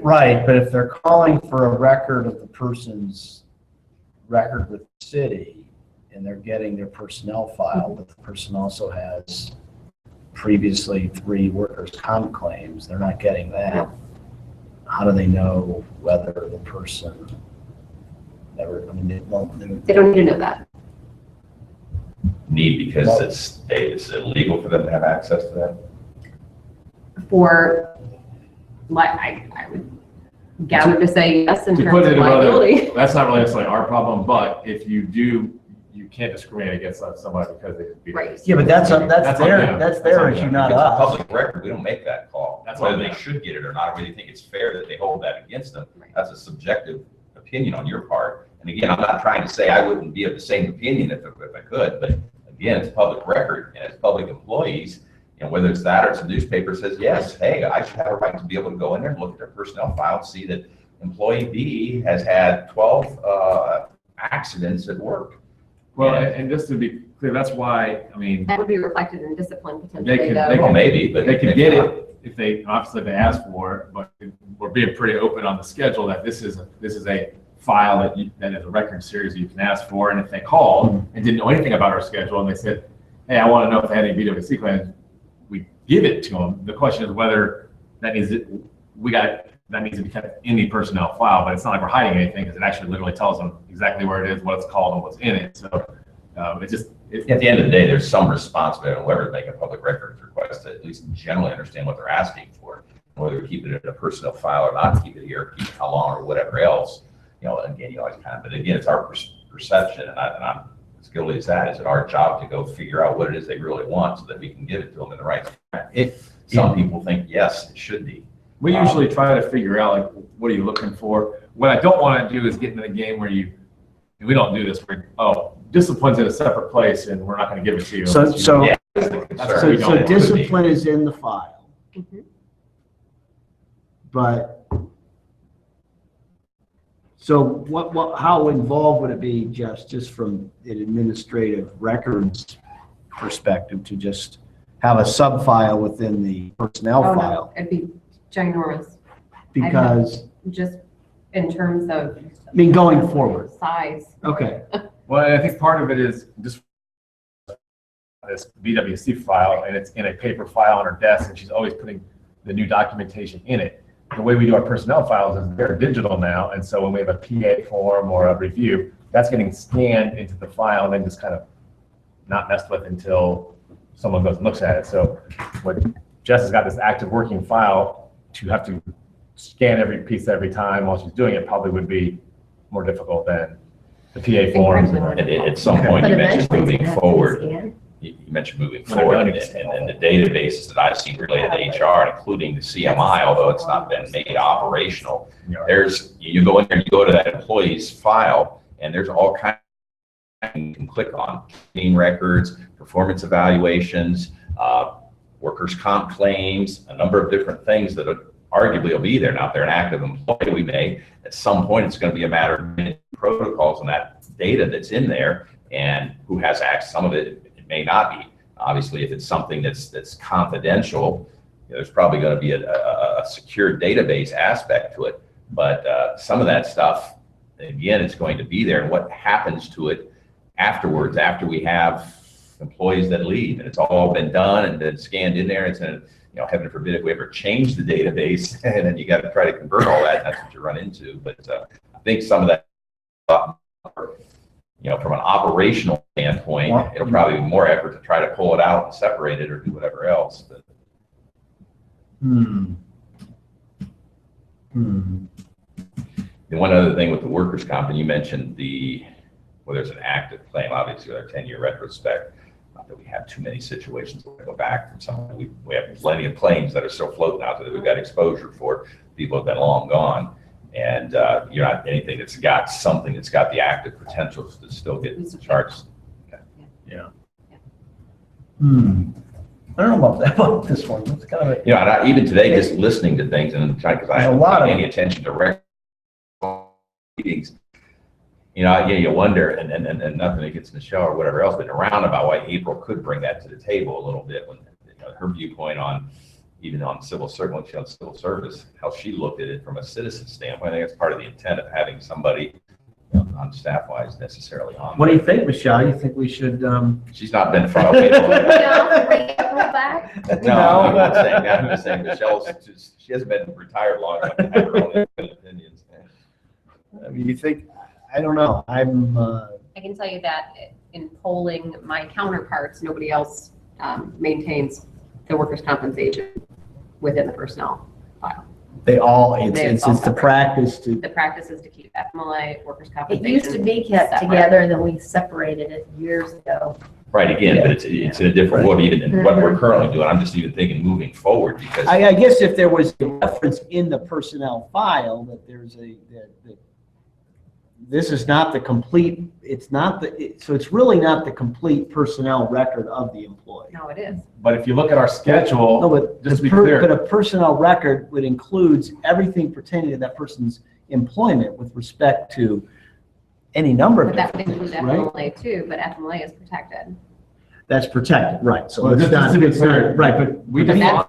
Right, but if they're calling for a record of the person's record with the city and they're getting their personnel file, but the person also has previously 3 workers' comp claims, they're not getting that. How do they know whether the person never, They don't need to know that. need because it's illegal for them to have access to that. For, like, I would gather to say yes in To terms put of it another, liability. that's not really necessarily our problem, but if you do, you can't discriminate against somebody because they could be. Right. Yeah, but that's on their them. that's That's their on issue, them. not If it's a us. public record, we don't make that call. That's Whether on they them. should get it or not, or whether you think it's fair that they hold that against them. Right. That's a subjective opinion on your part. And again, I'm not trying to say I wouldn't be of the same opinion if I could, but again, it's public record and it's public employees. Whether it's that or it's a newspaper says, yes, hey, I should have a right to be able to go in there and look at their personnel file and see that employee B has had 12 accidents at work. Well, and just to be clear, that's why, That would be reflected in discipline They potentially, could- though. they Well, maybe, but they could maybe get not. it if they, obviously they ask for it, but we're being pretty open on the schedule that this is a file that is a record series that you can ask for. And if they called and didn't know anything about our schedule and they said, hey, I want to know if they had any BWC claims, we give it to them. The question is whether that needs to be kept in the personnel file, but it's not like we're hiding anything because it actually literally tells them exactly where it is, what it's called, and what's in it. So At the end of the day, there's some responsibility on whoever's making a public records request to at least generally understand what they're asking for, whether we keep it in a personnel file or not keep it here, keep it how long or whatever else. Again, you always but again, it's our perception, and I'm as guilty as that. Is it our job to go figure out what it is they really want so that we can give it to them in the right time? Some people think, yes, it should be. We usually try to figure out, like, what are you looking for? What I don't want to do is get into the game where we don't do this, discipline's in a separate place and we're not going to give it to you. So Yeah. So discipline is in the file. Mhm. But, so how involved would it be, just from an administrative records perspective, to just have a sub-file within the personnel Oh, no, file? it'd be ginormous, Because, just in terms of going forward. size. Okay. Well, and I think part of it is just this BWC file, and it's in a paper file on her desk, and she's always putting the new documentation in it. The way we do our personnel files is they're digital now, and so when we have a PA form or a review, that's getting scanned into the file and then just kind of not messed with until someone goes and looks at it. So when Jess has got this active working file, to have to scan every piece every time while she's doing it probably would be more difficult than the PA forms. Incredibly At some point, But you mentioned eventually moving it's gonna forward. scan. You mentioned moving When they're forward, done, and it's- and the databases that I've seen related to HR, including the CMI, although it's not been made operational, you go in there, you go to that employee's file, and there's all kinds you can click on: team records, performance evaluations, workers' comp claims, a number of different things that arguably will be there. Now, if they're an active employee, we may, at some point, it's going to be a matter of protocols and that data that's in there and who has access. Some of it may not be. Obviously, if it's something that's confidential, there's probably going to be a secure database aspect to it. But some of that stuff, again, it's going to be there. And what happens to it afterwards, after we have employees that leave and it's all been done and been scanned in there, it's in, heaven forbid if we ever change the database and then you got to try to convert all that, that's what you run into. But I think some of that, from an operational standpoint, it'll probably be more effort to try to pull it out and separate it or do whatever else. But Hmm. And one other thing with the workers' comp, and you mentioned whether it's an active claim, obviously with our 10-year retrospect, not that we have too many situations where we go back from something. We have plenty of claims that are still floating out there that we've got exposure for. People have been long gone. And you're not anything that's got something that's got the active potential to still get charged. Yeah. Hmm. I don't know about this one. It's kind of a. And even today, just listening to things and trying, because I There's a haven't lot paid of any attention to record meetings. You wonder, and nothing against Michelle or whatever else, but around about why April could bring that to the table a little bit when her viewpoint on even on civil service, when she on civil service, how she looked at it from a citizen standpoint. I think that's part of the intent of having somebody on staff-wise necessarily on. What do you think, Michelle? You think we should? She's not been filed. No, No, bring April back. I'm not saying that. I'm just saying she hasn't been retired long enough to have her own opinions. I mean, you think? I don't know. I can tell you that in polling my counterparts, nobody else maintains the workers' compensation within the personnel file. They all. They It's all the separate. practice to. The practice is to keep FMLA, workers' It compensation. used to be kept separate. together, and then we separated it years ago. Right, again, but it's in a different way even than what we're currently doing. I'm just even thinking moving forward because. I guess if there was a reference in the personnel file that there's that this is not the complete, so it's really not the complete personnel record of the employee. No, it is. But if you look at our No, schedule, but just to be clear. but a personnel record would includes everything pertaining to that person's employment with respect to any number of But that would different include things, right? FMLA too, but FMLA is protected. That's protected, right, so Well, it's just not, to be it's clear, not, right, but. we but define-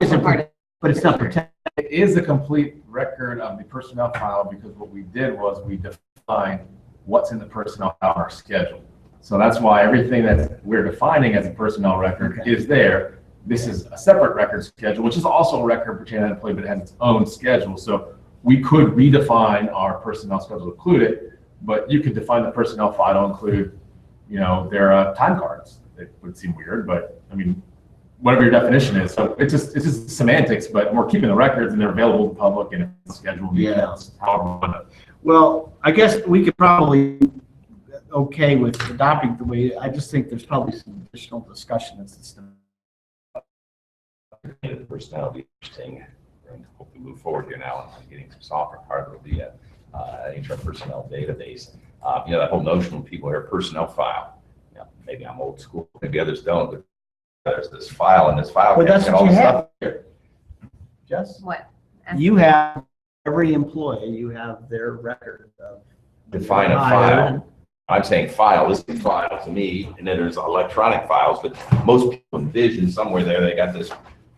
it's Part of- but it's not protected. it is a complete record of the personnel file because what we did was we defined what's in the personnel file on our schedule. So that's why everything that we're defining as a personnel record Okay. is there. This is a separate record schedule, which is also a record pertaining to that employee, but it has its own schedule. So we could redefine our personnel schedule to include it, but you could define the personnel file to include, their time cards. It would seem weird, but I mean, whatever your definition is. So it's just semantics, but we're keeping the records and they're available to the public and it's scheduled. Yeah. However we want to. Well, I guess we could probably, okay with adopting the way, I just think there's probably some additional discussion in system. The personnel will be interesting. And hope we move forward here now on getting some software. Part of it will be a HR personnel database. That whole notion when people hear personnel file. Maybe I'm old school, maybe others don't, but there's this file and this file. Well, that's got what all you the have stuff here. Jess? What? You have, every employee, you have their record of. Define a file. I'm saying file, this is file to me, and then there's electronic files, but most people envision somewhere there, they got this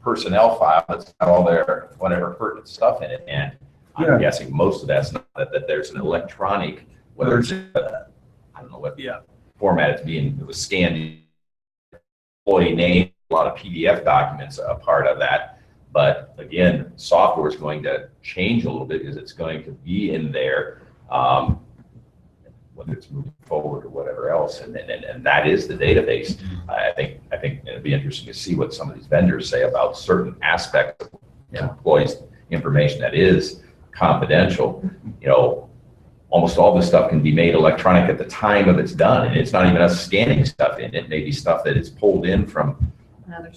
personnel file that's got all their whatever pertinent stuff in it, and Yeah. I'm guessing most of that's not, that there's an electronic, whether it's, I don't know what format it's being, it was scanned, employee name, a lot of PDF documents a part of that, but again, software is going to change a little bit because it's going to be in there, whether it's moving forward or whatever else, and that is the database. I think it'd be interesting to see what some of these vendors say about certain aspects of employees' information that is confidential. Almost all this stuff can be made electronic at the time of it's done, and it's not even us scanning stuff in. It may be stuff that is pulled in from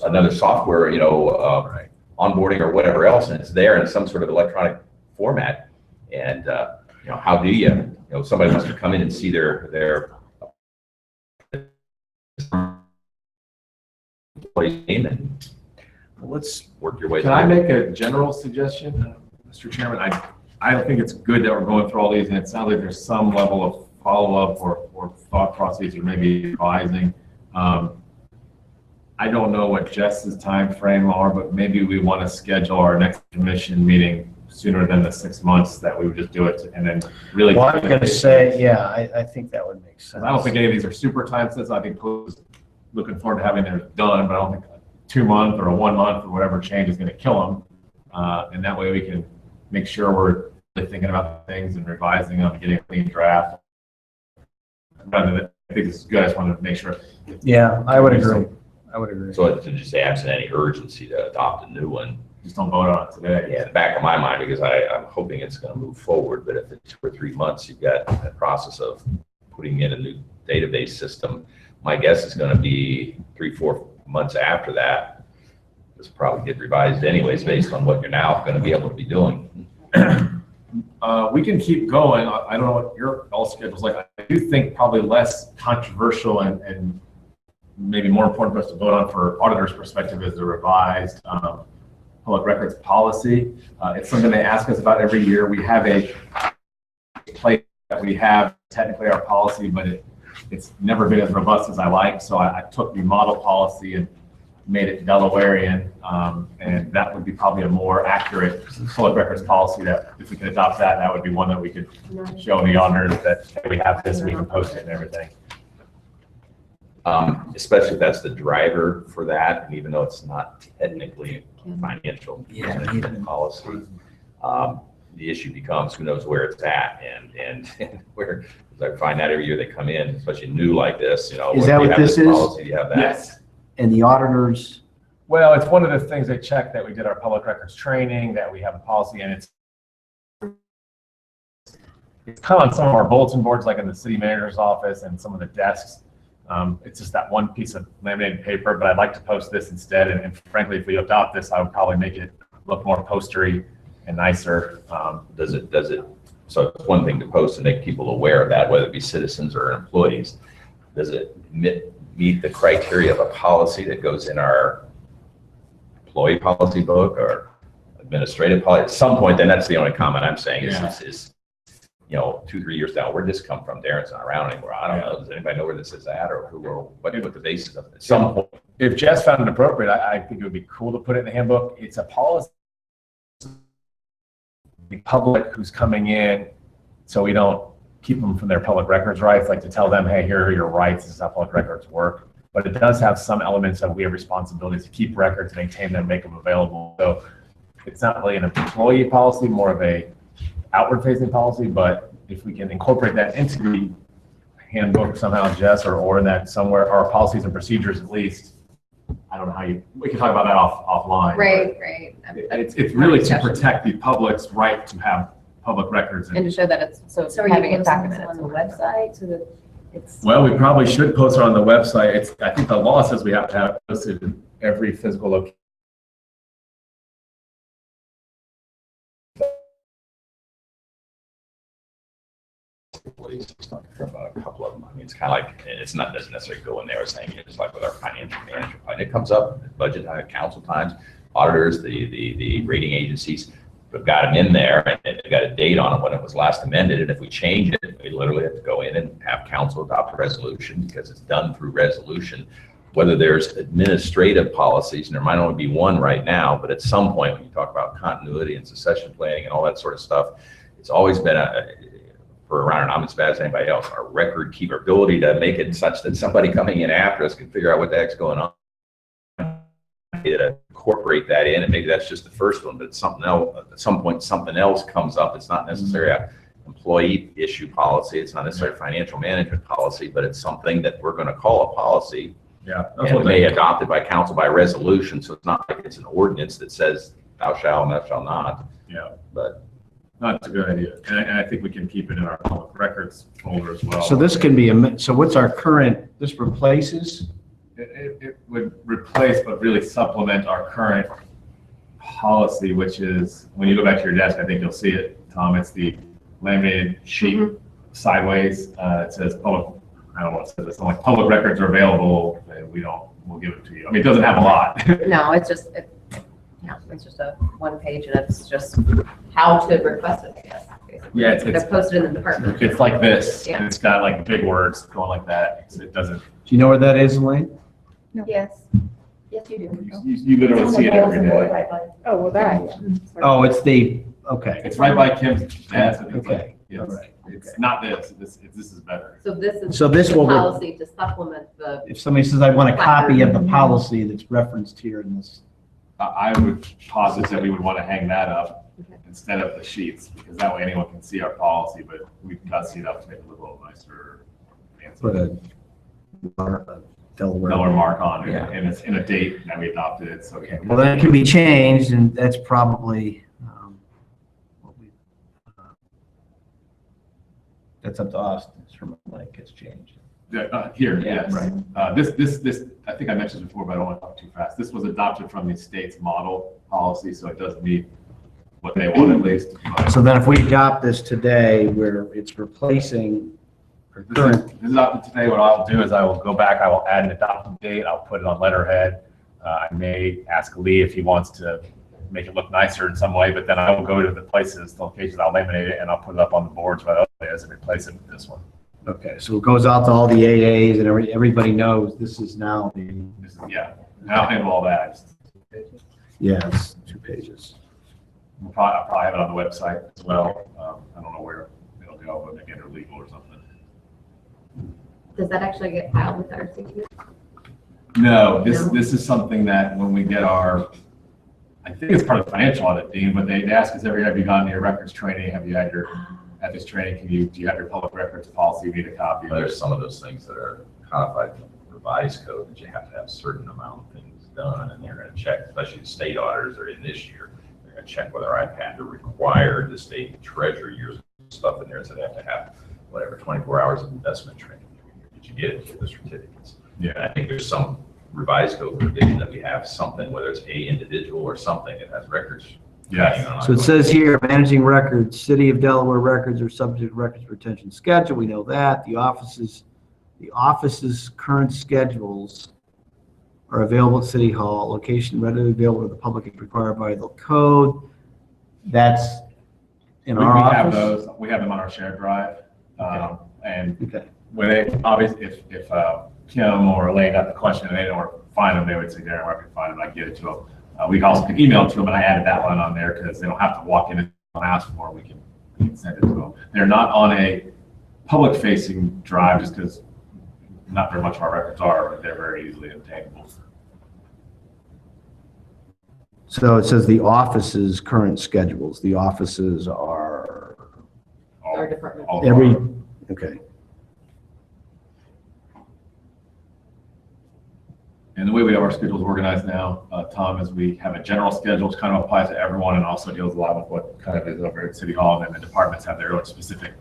another software, onboarding or whatever else, and it's there in some sort of electronic format. And how do you? Somebody wants to come in and see their employee's name and Let's, work your way Can through. I make a general suggestion, Mr. Chairman? I think it's good that we're going through all these, and it sounds like there's some level of follow-up or thought process or maybe advising. I don't know what Jess's time frame are, but maybe we want to schedule our next commission meeting sooner than the 6 months that we would just do it and then really. Well, I'm going to say, yeah, I think that would make sense. I don't think any of these are super time sensitive. I think Clue's looking forward to having theirs done, but I don't think a 2 month or a 1 month or whatever change is going to kill them. And that way we can make sure we're really thinking about things and revising them and getting a clean draft. Rather than, I think this is good. I just wanted to make sure. Yeah, I would agree. I would agree. So to just say absent any urgency to adopt a new one, Just don't vote on it today. yeah, in the back of my mind, because I'm hoping it's going to move forward, but if it's 2 or 3 months, you've got that process of putting in a new database system. My guess is going to be 3-4 months after that. This will probably get revised anyways, based on what you're now going to be able to be doing. We can keep going. I don't know what your all schedule's like. I do think probably less controversial and maybe more important for us to vote on for auditors' perspective is the revised public records policy. It's something they ask us about every year. We have a place that we have technically our policy, but it's never been as robust as I like. So I took the model policy and made it Delawarean, and that would be probably a more accurate public records policy. That if we could adopt that, that would be one that we could show the auditors that we have this, and we can post it and everything. Especially if that's the driver for that, and even though it's not technically financial policy, the issue becomes who knows where it's at, and where, as I find out every year they come in, especially new like this, you know. Is that do you what have this is? policy? Do you have that? Yes. And the auditors, Well, it's one of the things they check that we did our public records training, that we have a policy, and it's kind of on some of our bulletin boards, like in the city manager's office and some of the desks. It's just that one piece of laminated paper, but I'd like to post this instead. And frankly, if we adopt this, I would probably make it look more postery and nicer. Does it, so it's one thing to post and make people aware of that, whether it be citizens or employees. Does it meet the criteria of a policy that goes in our employee policy book or administrative policy? At some point, then that's the only comment I'm saying is, you know, 2-3 years down, where'd this come from? Darren's not around anymore. I don't know. Does anybody know where this is at or who or what the basis of it? At some point. If Jess found it appropriate, I think it would be cool to put it in the handbook. It's a policy. The public who's coming in, so we don't keep them from their public records rights, like to tell them, hey, here are your rights, this is how public records work. But it does have some elements of we have responsibilities to keep records, maintain them, make them available. So it's not really an employee policy, more of a outward facing policy, but if we can incorporate that into the handbook somehow, Jess, or in that somewhere, our policies and procedures at least, I don't know how we can talk about that offline. Right. It's really to protect the public's right to have public records. And to show that it's, so So are you having it posting this documented. on the website so that it's? Well, we probably should post it on the website. I think the law says we have to have it posted in every physical location. From a couple of them. I mean, it's kind of like, it's not, doesn't necessarily go in there saying it's like with our financial management plan. It comes up at budget time, council times, auditors, the rating agencies, we've got them in there and they've got a date on it when it was last amended. And if we change it, we literally have to go in and have council adopt a resolution because it's done through resolution. Whether there's administrative policies, and there might only be one right now, but at some point when you talk about continuity and succession planning and all that sort of stuff, it's always been for around, and I'm as bad as anybody else, our record keeper ability to make it such that somebody coming in after us can figure out what the heck's going on. To incorporate that in, and maybe that's just the first one, but something else, at some point something else comes up. It's not necessarily an employee issue policy, it's not necessarily a financial management policy, but it's something that we're going to call a policy. Yeah, And it may be adopted by council by resolution, so it's not like it's an ordinance that says thou shalt and thou shalt not. Yeah, But that's a good idea. And I think we can keep it in our public records folder as well. so this can be, so what's our current, this replaces? It would replace, but really supplement our current policy, which is, when you go back to your desk, I think you'll see it, Tom, it's the laminated sheet sideways. It says public, I don't know what it says, it's like public records are available, and we'll give it to you. I mean, it doesn't have a lot. No, it's just, Yeah, it's just a one page and it's just how to request it, I guess. basically. Yeah, They're posted in the department. It's like this, Yeah. and it's got like big words going like that, so it doesn't, Do you know where that is, Elaine? Yes. Yes, you do. you literally see it every day. Oh, well, that. Oh, it's the, okay. It's right by Kim's desk. It's Okay. like, yes, All right. it's not this, this is better. So this is So this the will, policy to supplement the, if somebody says, I want a copy of the policy that's referenced here in this. I would posit that we would want to hang that up Okay. instead of the sheets, because that way anyone can see our policy, but we've gussied it up to make it look a little nicer. Put a Delaware. Miller mark on it, Yeah. and it's in a date that we adopted it, so. Okay, well, then it can be changed, and that's probably, what we, that's up to us to determine when it gets changed. Here, Yeah, yes. right. This, I think I mentioned this before, but I don't want to talk too fast. This was adopted from the state's model policy, so it does meet what they want at least. So then if we adopt this today, where it's replacing our current, This is adopted today. What I'll do is I will go back, I will add an adopted date, I'll put it on letterhead. I may ask Lee if he wants to make it look nicer in some way, but then I will go to the places, the locations, I'll laminate it, and I'll put it up on the boards right up there as and replace it with this one. okay, so it goes out to all the AAs, and everybody knows this is now the, This is, yeah, and I'll handle all that. yeah, it's 2 pages. I'll probably have it on the website as well. I don't know where it'll go, but maybe under legal or something. does that actually get filed with RCQ? No, this No? is something that when we get our, I think it's part of the financial audit, Dean, but they ask us every year, have you gone to your records training? Have you had your ethics training? Do you have your public records policy? You need a copy. There's some of those things that are codified in the revised code that you have to have a certain amount of things done, and they're gonna check, especially the state auditors are in this year, they're gonna check whether I've had to require the state treasurer years stuff in there, so they have to have whatever, 24 hours of investment training. Did you get it for the certificates? Yeah. And I think there's some revised code provision that we have something, whether it's a individual or something that has records. Yes. training on So it it. says here, managing records, City of Delaware records are subject to records retention schedule, we know that. The office's current schedules are available at City Hall, location readily available to the public if required by the code. That's in We our have office? those, we have them on our shared drive. And Okay, when they, obviously, if Kim or Elaine got the question and they don't find them, they would say, Darren, where can I find them? I get it to them. We can also email it to them, and I added that one on there because they don't have to walk in and ask for it. We can send it to them. They're not on a public-facing drive just because not very much of our records are, but they're very easily obtainable. so it says the office's current schedules, the offices are, All- Our department. all- every, okay. And the way we have our schedules organized now, Tom, is we have a general schedule, which kind of applies to everyone and also deals a lot with what kind of is over at City Hall. And then the departments have their own specific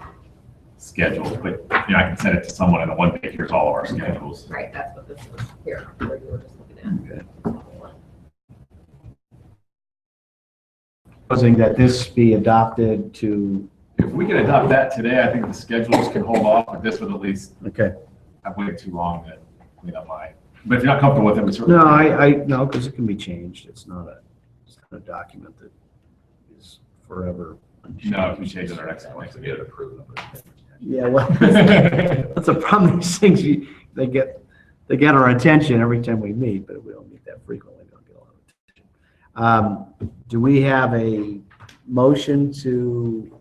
schedules. But, you know, I can send it to someone and the one page, here's all of our schedules. Right, that's what this is here, where you were just looking at. Proposing that this be adopted to, If we can adopt that today, I think the schedules can hold off, but this would at least okay. have waited too long to clean up my, but if you're not comfortable with it, we certainly. No, no, because it can be changed. It's not a document that is forever. No, if we change it our next I'd one. like to get it approved. Yeah, well, that's a problem. These things, they get our attention every time we meet, but we don't meet that frequently. We don't get a lot of attention. Do we have a motion to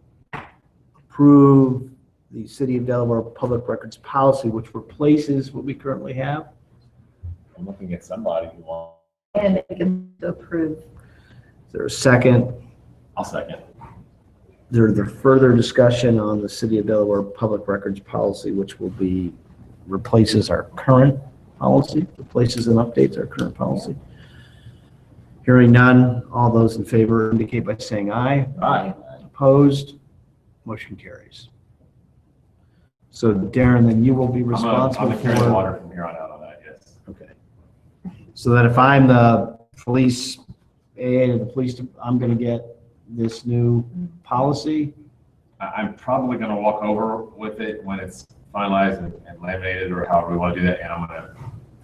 approve the City of Delaware Public Records Policy, which replaces what we currently have? I'm looking at somebody who wants. And make it to approve. Is there a second? I'll second. There's the further discussion on the City of Delaware Public Records Policy, which will be, replaces our current policy, replaces and updates our current policy. Hearing none, all those in favor indicate by saying aye. Aye. Opposed? Motion carries. So Darren, then you will be I'm responsible gonna carry the for, water from here on out on that, yes. okay. So that if I'm the police, AA, the police, I'm gonna get this new policy? I'm probably gonna walk over with it when it's finalized and laminated or however we wanna do that, and I'm gonna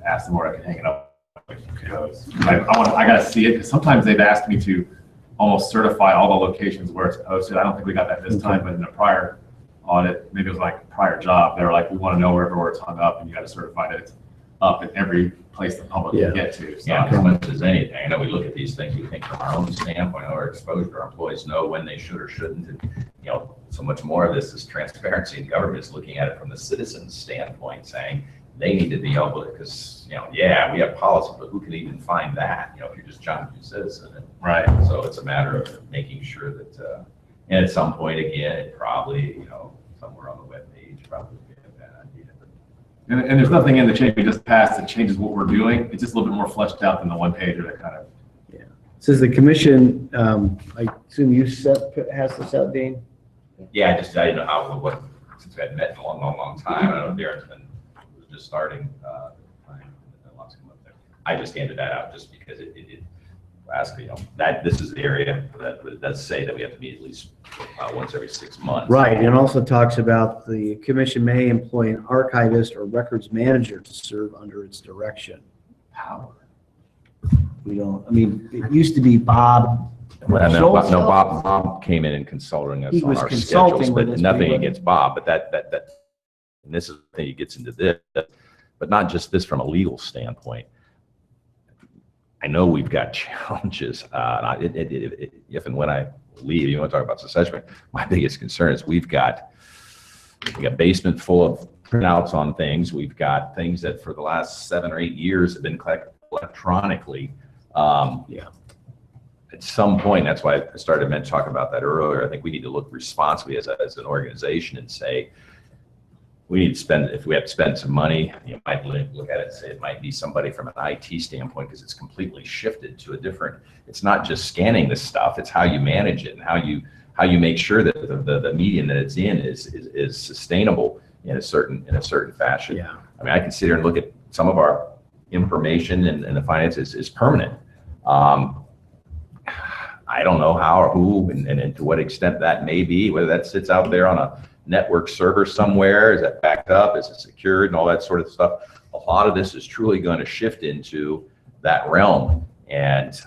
ask them where I can hang it up. Okay, goes. I gotta see it, because sometimes they've asked me to almost certify all the locations where it's posted. I don't think we got that this time, but in a prior audit, maybe it was like a prior job, they were like, we want to know where it's hung up, and you got to certify that it's up in every place the public can get to. So Yeah, as much as anything, I know we look at these things, we think from our own standpoint, our exposure, our employees know when they should or shouldn't. And, so much more of this is transparency, and government is looking at it from the citizen's standpoint, saying they need to be able to, because, yeah, we have policy, but who can even find that, if you're just John Q. citizen. Right. So it's a matter of making sure that, and at some point, again, it probably, somewhere on the webpage, probably would be a bad idea. But And there's nothing in the change we just passed that changes what we're doing. It's just a little bit more fleshed out than the one pager that kind of. Says the commission, I assume you has this out, Dean? yeah, I didn't know what, since we hadn't met in a long time, I don't know, Darren's been, was just starting, lots come up there. I just handed that out just because it ask, that this is the area that does say that we have to meet at least once every 6 months. Right, and also talks about the commission may employ an archivist or records manager to serve under its direction. Power. We don't, it used to be Bob. Well, Schultz. no, Bob came in and consulting us He on was our consulting schedules, with but us, nothing but- against Bob, but that, and this is the thing, he gets into this, but not just this from a legal standpoint. I know we've got challenges, if and when I leave, you want to talk about succession, my biggest concern is we got a basement full of printouts on things. We've got things that for the last 7 or 8 years have been collected electronically. At some point, that's why I started talking about that earlier. I think we need to look responsibly as an organization and say, we need to spend, if we have to spend some money, you might look at it and say it might be somebody from an IT standpoint, because it's completely shifted to a different, it's not just scanning this stuff, it's how you manage it and how you make sure that the medium that it's in is sustainable in a certain fashion. Yeah. I can sit here and look at some of our information and the finances is permanent. I don't know how or who and to what extent that may be, whether that sits out there on a network server somewhere, is that backed up, is it secured, and all that sort of stuff. A lot of this is truly going to shift into that realm. And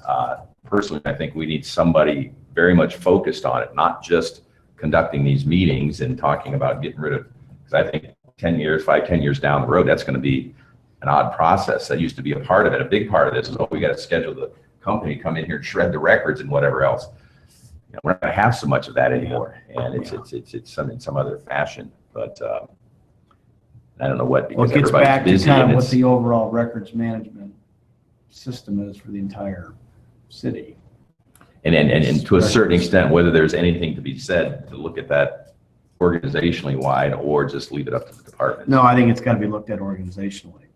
personally, I think we need somebody very much focused on it, not just conducting these meetings and talking about getting rid of, because I think 10 years down the road, that's going to be an odd process. That used to be a part of it. A big part of this is, we got to schedule the company, come in here and shred the records and whatever else. We're not going to have so much of that anymore, and it's some other fashion. But I don't know what, Well, because it gets everybody's back to busy kind of and what it's, the overall records management system is for the entire city. and to a certain extent, whether there's anything to be said to look at that organizationally wide or just leave it up to the department. No, I think it's got to be looked at organizationally.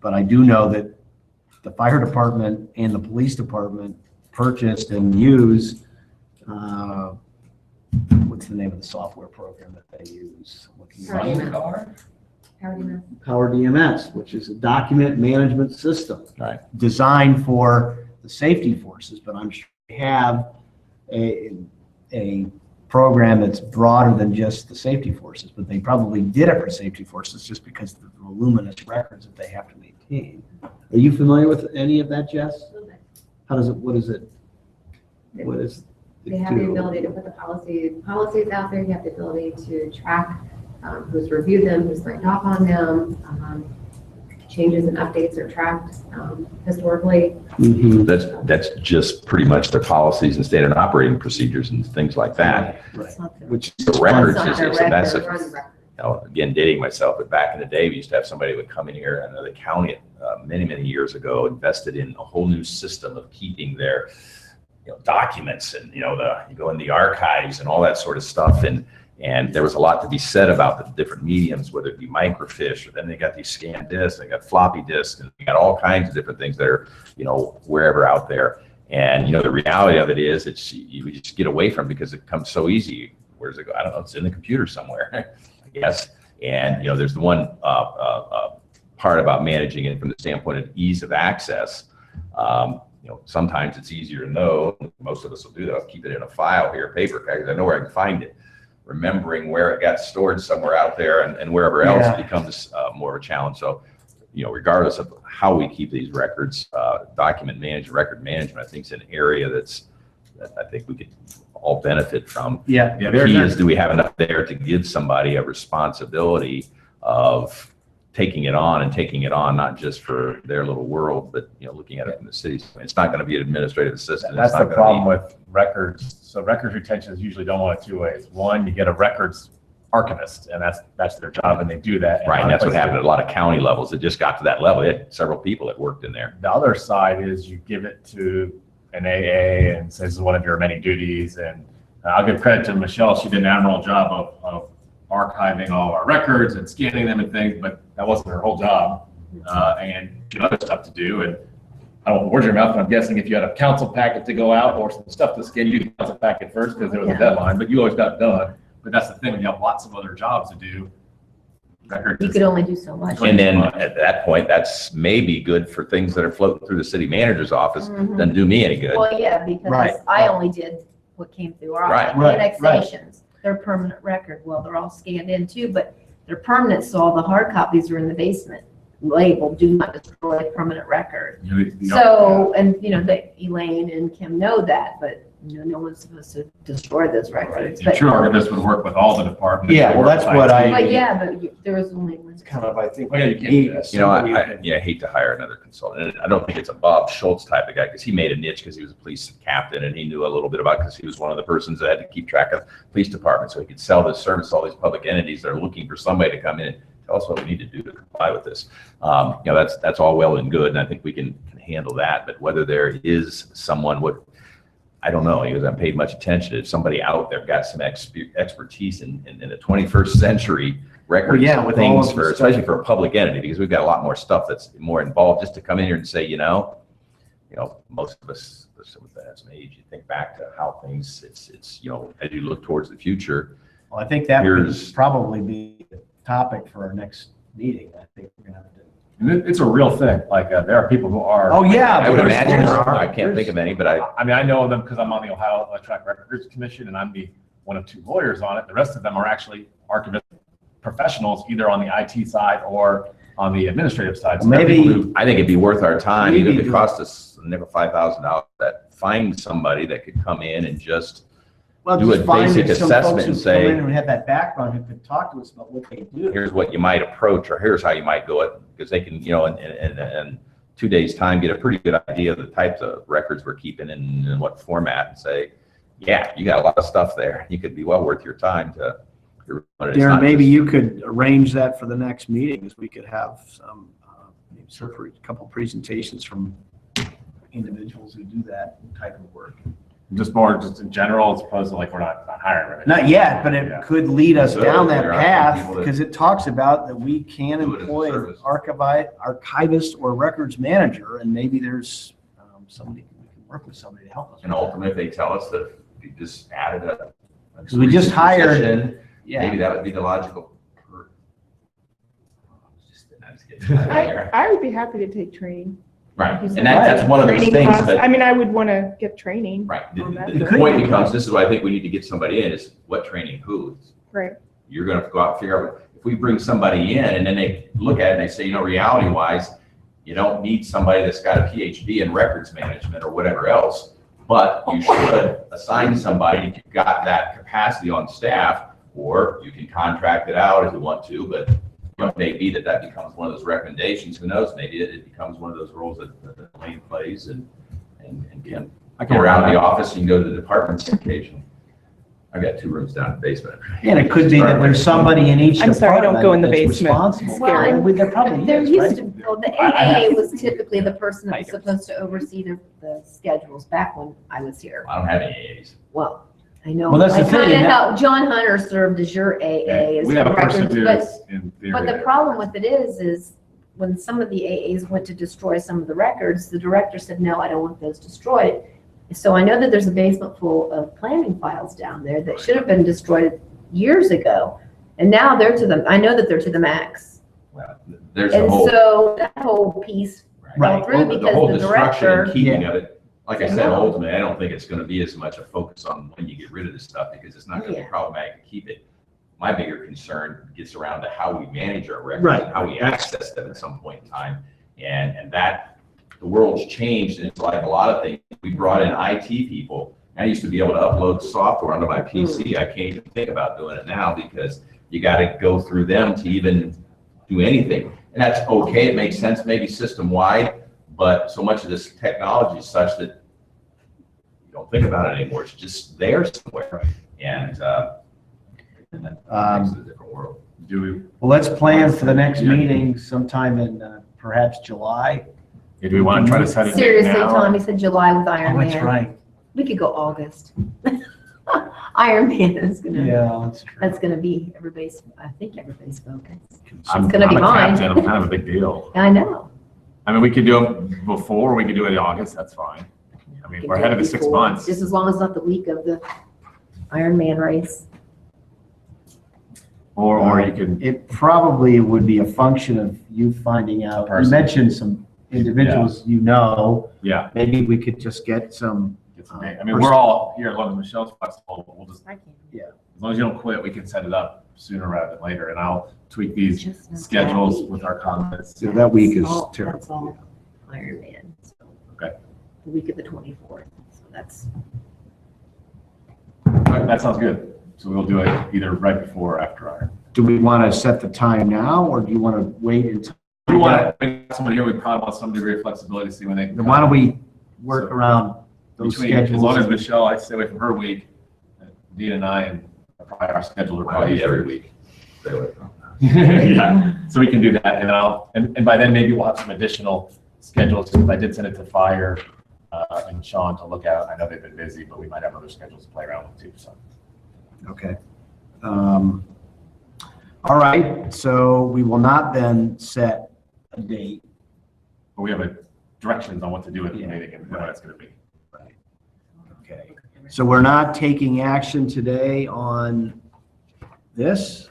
But I do know that the fire department and the police department purchased and use, what's the name of the software program that they use? Power DMS, which is a document management system. Right. Designed for the safety forces, but I'm sure they have a program that's broader than just the safety forces, but they probably did it for safety forces just because of the voluminous records that they have to maintain. Are you familiar with any of that, Jess? What is it? What is it They have the do? ability to put the policies out there. You have the ability to track who's reviewed them, who's signed off on them. Changes and updates are tracked historically. Mhm. That's just pretty much their policies and standard operating procedures and things like that. Right. It's not there. Which The records It's is not a their massive. record, run record. Again, dating myself, but back in the day, we used to have somebody who would come in here, I know the county many years ago invested in a whole new system of keeping their documents and, you go in the archives and all that sort of stuff. And there was a lot to be said about the different mediums, whether it be microfiche, or then they got these scanned disks, they got floppy disks, and they got all kinds of different things that are, wherever out there. And, the reality of it is you just get away from it because it comes so easy. Where does it go? I don't know. It's in the computer somewhere, I guess. And, there's the one part about managing it from the standpoint of ease of access. Sometimes it's easier to know. Most of us will do that. I'll keep it in a file here, paper, because I know where I can find it. Remembering where it got stored somewhere out there and wherever else becomes more of a challenge. So, regardless of how we keep these records, document management, record management, I think is an area that I think we could all benefit from. Yeah. The key is, do we have enough there to give somebody a responsibility of taking it on and taking it on, not just for their little world, but, looking at it in the city. It's not going to be an administrative assistant. That's It's the not problem gonna with records. So records retention is usually done one of two ways. One, you get a records archivist, and that's their job, and they do that. be, right. And that's what happened at a lot of county levels. It just got to that level. It had several people that worked in there. The other side is you give it to an AA and says this is one of your many duties. And I'll give credit to Michelle. She did an admirable job of archiving all our records and scanning them and things, but that wasn't her whole job. And she had other stuff to do. And I don't want words in your mouth, but I'm guessing if you had a council packet to go out or some stuff to scan, you did the council packet first because there was a deadline, but you always got it done. But that's the thing, when you have lots of other jobs to do, records You is- could only do so much. And then at that point, that's maybe good for things that are floating through the city manager's office. Mhm. Doesn't do me any good. Well, yeah, because Right. I only did what came through our Right. annexations. They're permanent record. Well, they're all scanned in too, but they're permanent, so all the hard copies are in the basement, labeled, do not destroy permanent record. you know, So, and that Elaine and Kim know that, but no one's supposed to destroy those records. a But, true archivist would work with all the departments. Yeah, well, that's what I- but yeah, but there was only one. Kind of, I think. Oh, yeah, you can't do that. I hate to hire another consultant. And I don't think it's a Bob Schultz type of guy, because he made a niche because he was a police captain and he knew a little bit about, because he was one of the persons that had to keep track of police departments. So he could sell this service to all these public entities that are looking for somebody to come in and tell us what we need to do to comply with this. That's all well and good. And I think we can handle that. But whether there is someone, I don't know, because I haven't paid much attention. If somebody out there got some expertise in the 21st century records, Well, yeah, with all things of the for, stuff. especially for a public entity, because we've got a lot more stuff that's more involved, just to come in here and say, most of us, with that some age, you think back to how things, it's, as you look towards the future. Well, I think that would Here's- probably be the topic for our next meeting. I think we're gonna have to. And it's a real thing. Like there are people who are. Oh, yeah. I would there's- imagine, there are. I can't think of any, but I mean, I know them because I'm on the Ohio Electronic Records Commission, and I'm one of two lawyers on it. The rest of them are actually archivist professionals, either on the IT side or on the administrative side. So there are Maybe- people who- I think it'd be worth our time, even if Maybe it cost us never $5,000, that find somebody that could come in and just, Well, do a just find basic some folks assessment who and say- come in and have that background who could talk to us about what they do. here's what you might approach, or here's how you might go it, because they can, in 2 days' time, get a pretty good idea of the types of records we're keeping in what format, and say, yeah, you got a lot of stuff there. You could be well worth your time to. but it's Darren, not maybe just- you could arrange that for the next meeting, as we could have some, maybe a couple presentations from individuals who do that type of work. just more just in general, as opposed to like we're not hiring. right now. Not yet, but it Yeah. could lead us So, down that there are some path, people that- because it talks about that we can Do it as a employ an service. archivist or records manager, and maybe there's somebody, we can work with somebody to help us. And with that. ultimately, if they tell us that if you just added a. Because we just hired- position, Yeah. maybe that would be the logical. I just get tired there. I would be happy to take training. Right, and that's one of those Training things costs- that. I mean, I would want to get training. Right, on that. the point becomes, this is why I think we need to get somebody in, is what training who? Right. You're gonna go out and figure out, if we bring somebody in and then they look at it and they say, reality wise, you don't need somebody that's got a PhD in records management or whatever else, but you should assign somebody if you've got that capacity on staff, or you can contract it out if you want to, but it may be that becomes one of those recommendations, who knows, maybe it becomes one of those roles that Elaine plays and can go around the office, you can go to the departments occasionally. I've got 2 rooms down in the basement. And it could be that there's somebody in each I'm sorry, I don't department go in the that's basement. responsible. Well, and Well, there probably There is, used right? to, well, the AA was typically the person that was supposed to oversee the schedules back when I was here. I don't have any A's. Well, I know. Well, that's the I thing, kinda and that- helped, John Hunter served as your AA, as We the have a person records, who but, is in theory. but the problem with it is when some of the AAs went to destroy some of the records, the director said, no, I don't want those destroyed. So I know that there's a basement full of planning files down there that should have been destroyed years ago. And now they're I know that they're to the max. Well, there's a And whole. so that whole piece Right. fell through The because whole the destruction and director, keeping of it, like I said said, no. ultimately, I don't think it's gonna be as much a focus on when you get rid of this stuff, because it's not gonna be Yeah. problematic to keep it. My bigger concern gets around to how we manage our records, Right. and how we access them at some point in time. And that, the world's changed, and it's like a lot of things. We brought in IT people. I used to be able to upload software onto my PC. I can't even think about doing it now because you got to go through them to even do anything. And that's okay. It makes sense, maybe system-wide, but so much of this technology is such that you don't think about it anymore. It's just there somewhere. And that makes it a different world. Do we, Well, let's plan for the next meeting sometime in perhaps July. do we want to try to set a date Seriously, now? Tommy said July with Iron Oh, Man. that's right. We could go August. Iron Man is gonna, Yeah, that's true. that's gonna be everybody's, I think everybody's focus. I'm gonna be I'm a mine. captain. I'm kind of a big deal. I know. I mean, we could do it before, or we could do it in August. That's fine. I mean, we're ahead of the 6 months. Just as long as not the week of the Iron Man race. Or you could, It probably would be a function of you finding out. You Person. mentioned some individuals you know. yeah. Maybe we could just get some, Get some date. I mean, we're all here as long as Michelle's flexible. We'll just, I can't. as long as you don't quit, we can set it up sooner rather than later. And I'll tweak these Just not schedules that with our comments. so that week is all- terrible. That's all Iron Man. So. Okay. The week of the 24th. So that's, All right, that sounds good. So we'll do it either right before or after our. Do we want to set the time now, or do you want to wait until? We want to, someone here, we probably want some degree of flexibility to see when they can. Then why don't we work around those Between, as long as schedules? Michelle, I stay away from her week, Dean and I, and probably our schedule are probably Every week. Stay away from Yeah, so we can do that, and then and by then maybe we'll have some additional schedules, because I did send it to Fire and Sean to look at. I know they've been busy, but we might have other schedules to play around with too, so. Okay. All right, so we will not then set a date. But we have directions on what to do with the Yeah, meeting and what it's gonna be. Okay. So we're not taking action today on this?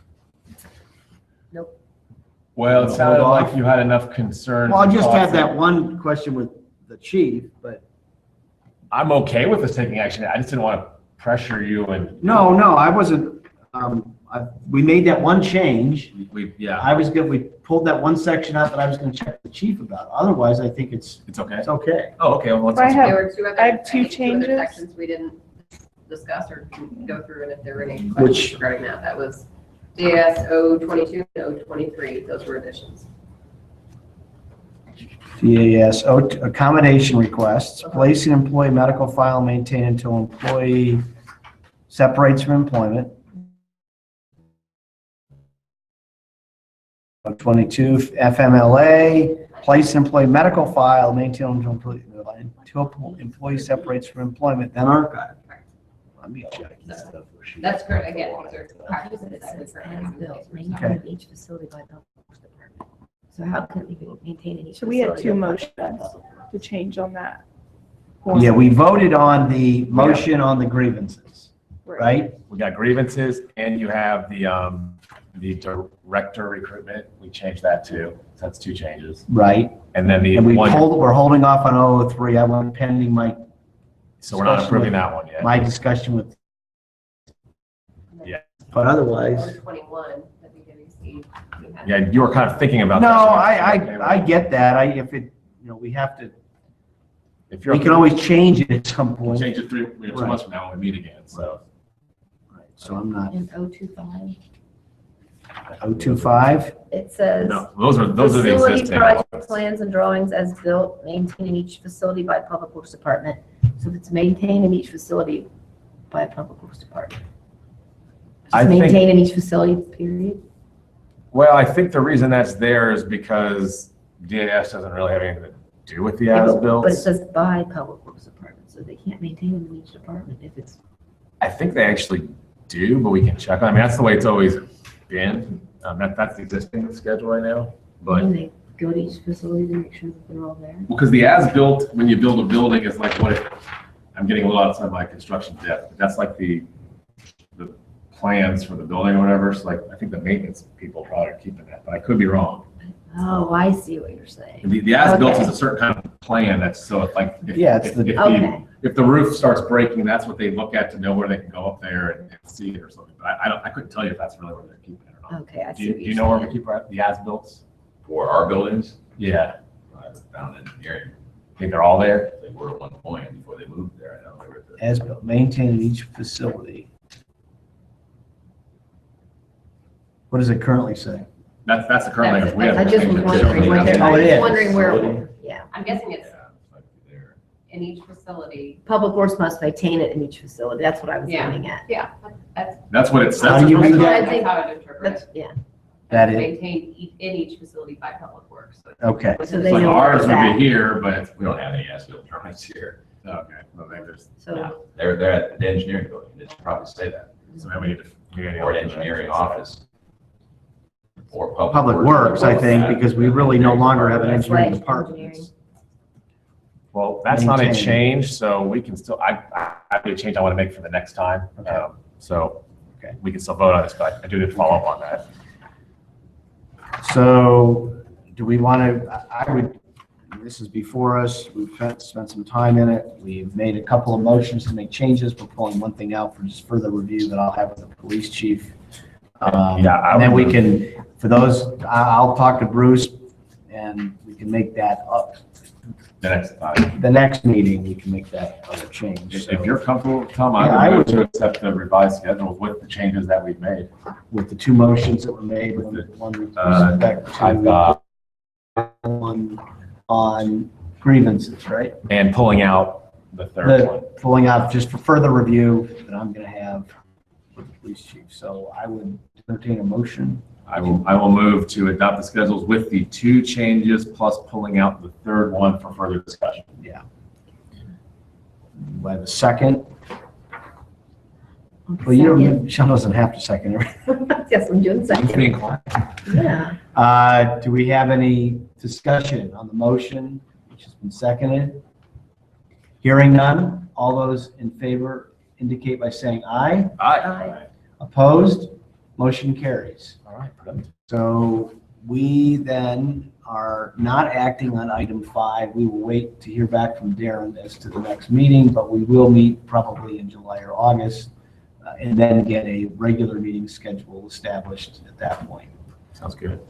Well, it Hold sounded off. like you had enough concerns. Well, I and just thoughts had that one question with the chief, but I'm okay with us taking action. I just didn't want to pressure you and no, I wasn't, we made that one change. yeah, I was good, we pulled that one section out that I was gonna check the chief about. Otherwise, I think it's it's okay. okay. Oh, okay, well, I let's, have- There were two other, I have two think other changes. sections we didn't discuss or go through, and if there were any Which- questions regarding that, that was DAS 022 and 023, those were additions. DAS, accommodation requests, place an employee medical file maintained until employee separates from employment. 22, FMLA, place an employee medical file maintained until employee separates from employment, then archive. I'd be checking stuff for sure. That's correct, again, these are how does practices it that we says currently as have in built, place. maintained in each facility by public works department. So how can it be maintained in each So we had facility? two by motions public to change on that. Yeah, we voted on the motion on the grievances, right? we got grievances, and you have the director recruitment. We changed that too. So that's two changes. Right. And then the And one, we're holding off on 003. I want pending so we're not approving that one yet. my discussion with. Yeah. But otherwise. 21, that we did receive. we had- Yeah, you were kind of thinking about No, that. so I get that. If it, we have to, If you're, we can always change it at some point. change it 2 months from now when we meet again, so. Right, so I'm not, In 025, 025? it says. No, those are the Facility existing project ones. plans and drawings as built, maintained in each facility by Public Works Department. So if it's maintained in each facility by a Public Works Department. I It's think- maintained in each facility, period. Well, I think the reason that's there is because DAS doesn't really have anything to do with the Yeah, as-built. But it says by Public Works Department, so they can't maintain them in each department if it's. I think they actually do, but we can check. I mean, that's the way it's always been. That's the existing schedule right now. But And they go to each facility to make sure that they're all there. because the as-built, when you build a building, is like what if, I'm getting a little outside my construction depth, but that's like the plans for the building or whatever. So like, I think the maintenance people probably are keeping that, but I could be wrong. Oh, I see what you're saying. The as-built Okay. is a certain kind of plan that's so it's like. Yeah, it's the- Okay. If the roof starts breaking, that's what they look at to know where they can go up there and see it or something. But I couldn't tell you if that's really where they're keeping it or not. Okay, I Do see you, what do you're you know where we saying. keep the as-bills? For our buildings, Yeah. I was down in engineering. think they're all there. They were at one point before they moved there. I know they were at the. As built, maintained in each facility. What does it currently say? That's the current language. We I haven't just changed was it. wondering where they're, Oh, I it was is. wondering where, yeah. I'm guessing it's Yeah, it's like there. in each facility. Public Works must maintain it in each facility. That's what I was Yeah. getting at. Yeah, that's, That's what it says. How do you read that? I that's think how I interpret That's, it. yeah. That is, Maintained in each facility by Public Works. okay. So they Like know ours what's would that. be here, but, We don't have any as-built drawings here. okay, well, maybe there's, So, They're at the engineering building. It should probably say that. so maybe we need to. we need to- Or engineering office. Or Public Works, I think, because we really no longer have an That's engineering right, department. Well, that's not a Maintain. change, so we can still, I be a change I want to make for the next time. Okay. So, Okay. we can still vote on this, but I do need to follow up on that. So do we want to, I would, this is before us, we've spent some time in it. We've made a couple of motions to make changes. We're pulling one thing out for just further review that I'll have with the police chief. Yeah, I And then would we can, for those, I'll talk to Bruce and we can make that up. The next time. The next meeting, we can make that other change. If you're comfortable, Tom, Yeah, I I would would. move to accept the revised schedules with the changes that we've made. With the two motions that were made, one with respect I've to got, one on grievances, right? and pulling out the third one. Pulling out just for further review that I'm going to have with the police chief. So I would entertain a motion. I will move to adopt the schedules with the two changes plus pulling out the third one for further discussion. Yeah. Do I have a second? Well, you don't, Michelle doesn't have to second it. yes, I'm doing Who's second. being quiet? Yeah. Do we have any discussion on the motion, which has been seconded? Hearing none, all those in favor indicate by saying aye. Aye. Opposed? Motion carries. All right, productive. So we then are not acting on item 5. We will wait to hear back from Darren as to the next meeting, but we will meet probably in July or August and then get a regular meeting schedule established at that point. Sounds good.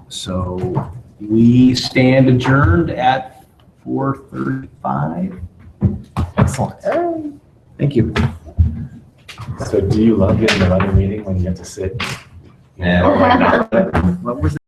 So we stand adjourned at 4:35. Excellent. Thank you. So do you love getting another meeting when you get to sit? Yeah. What was it?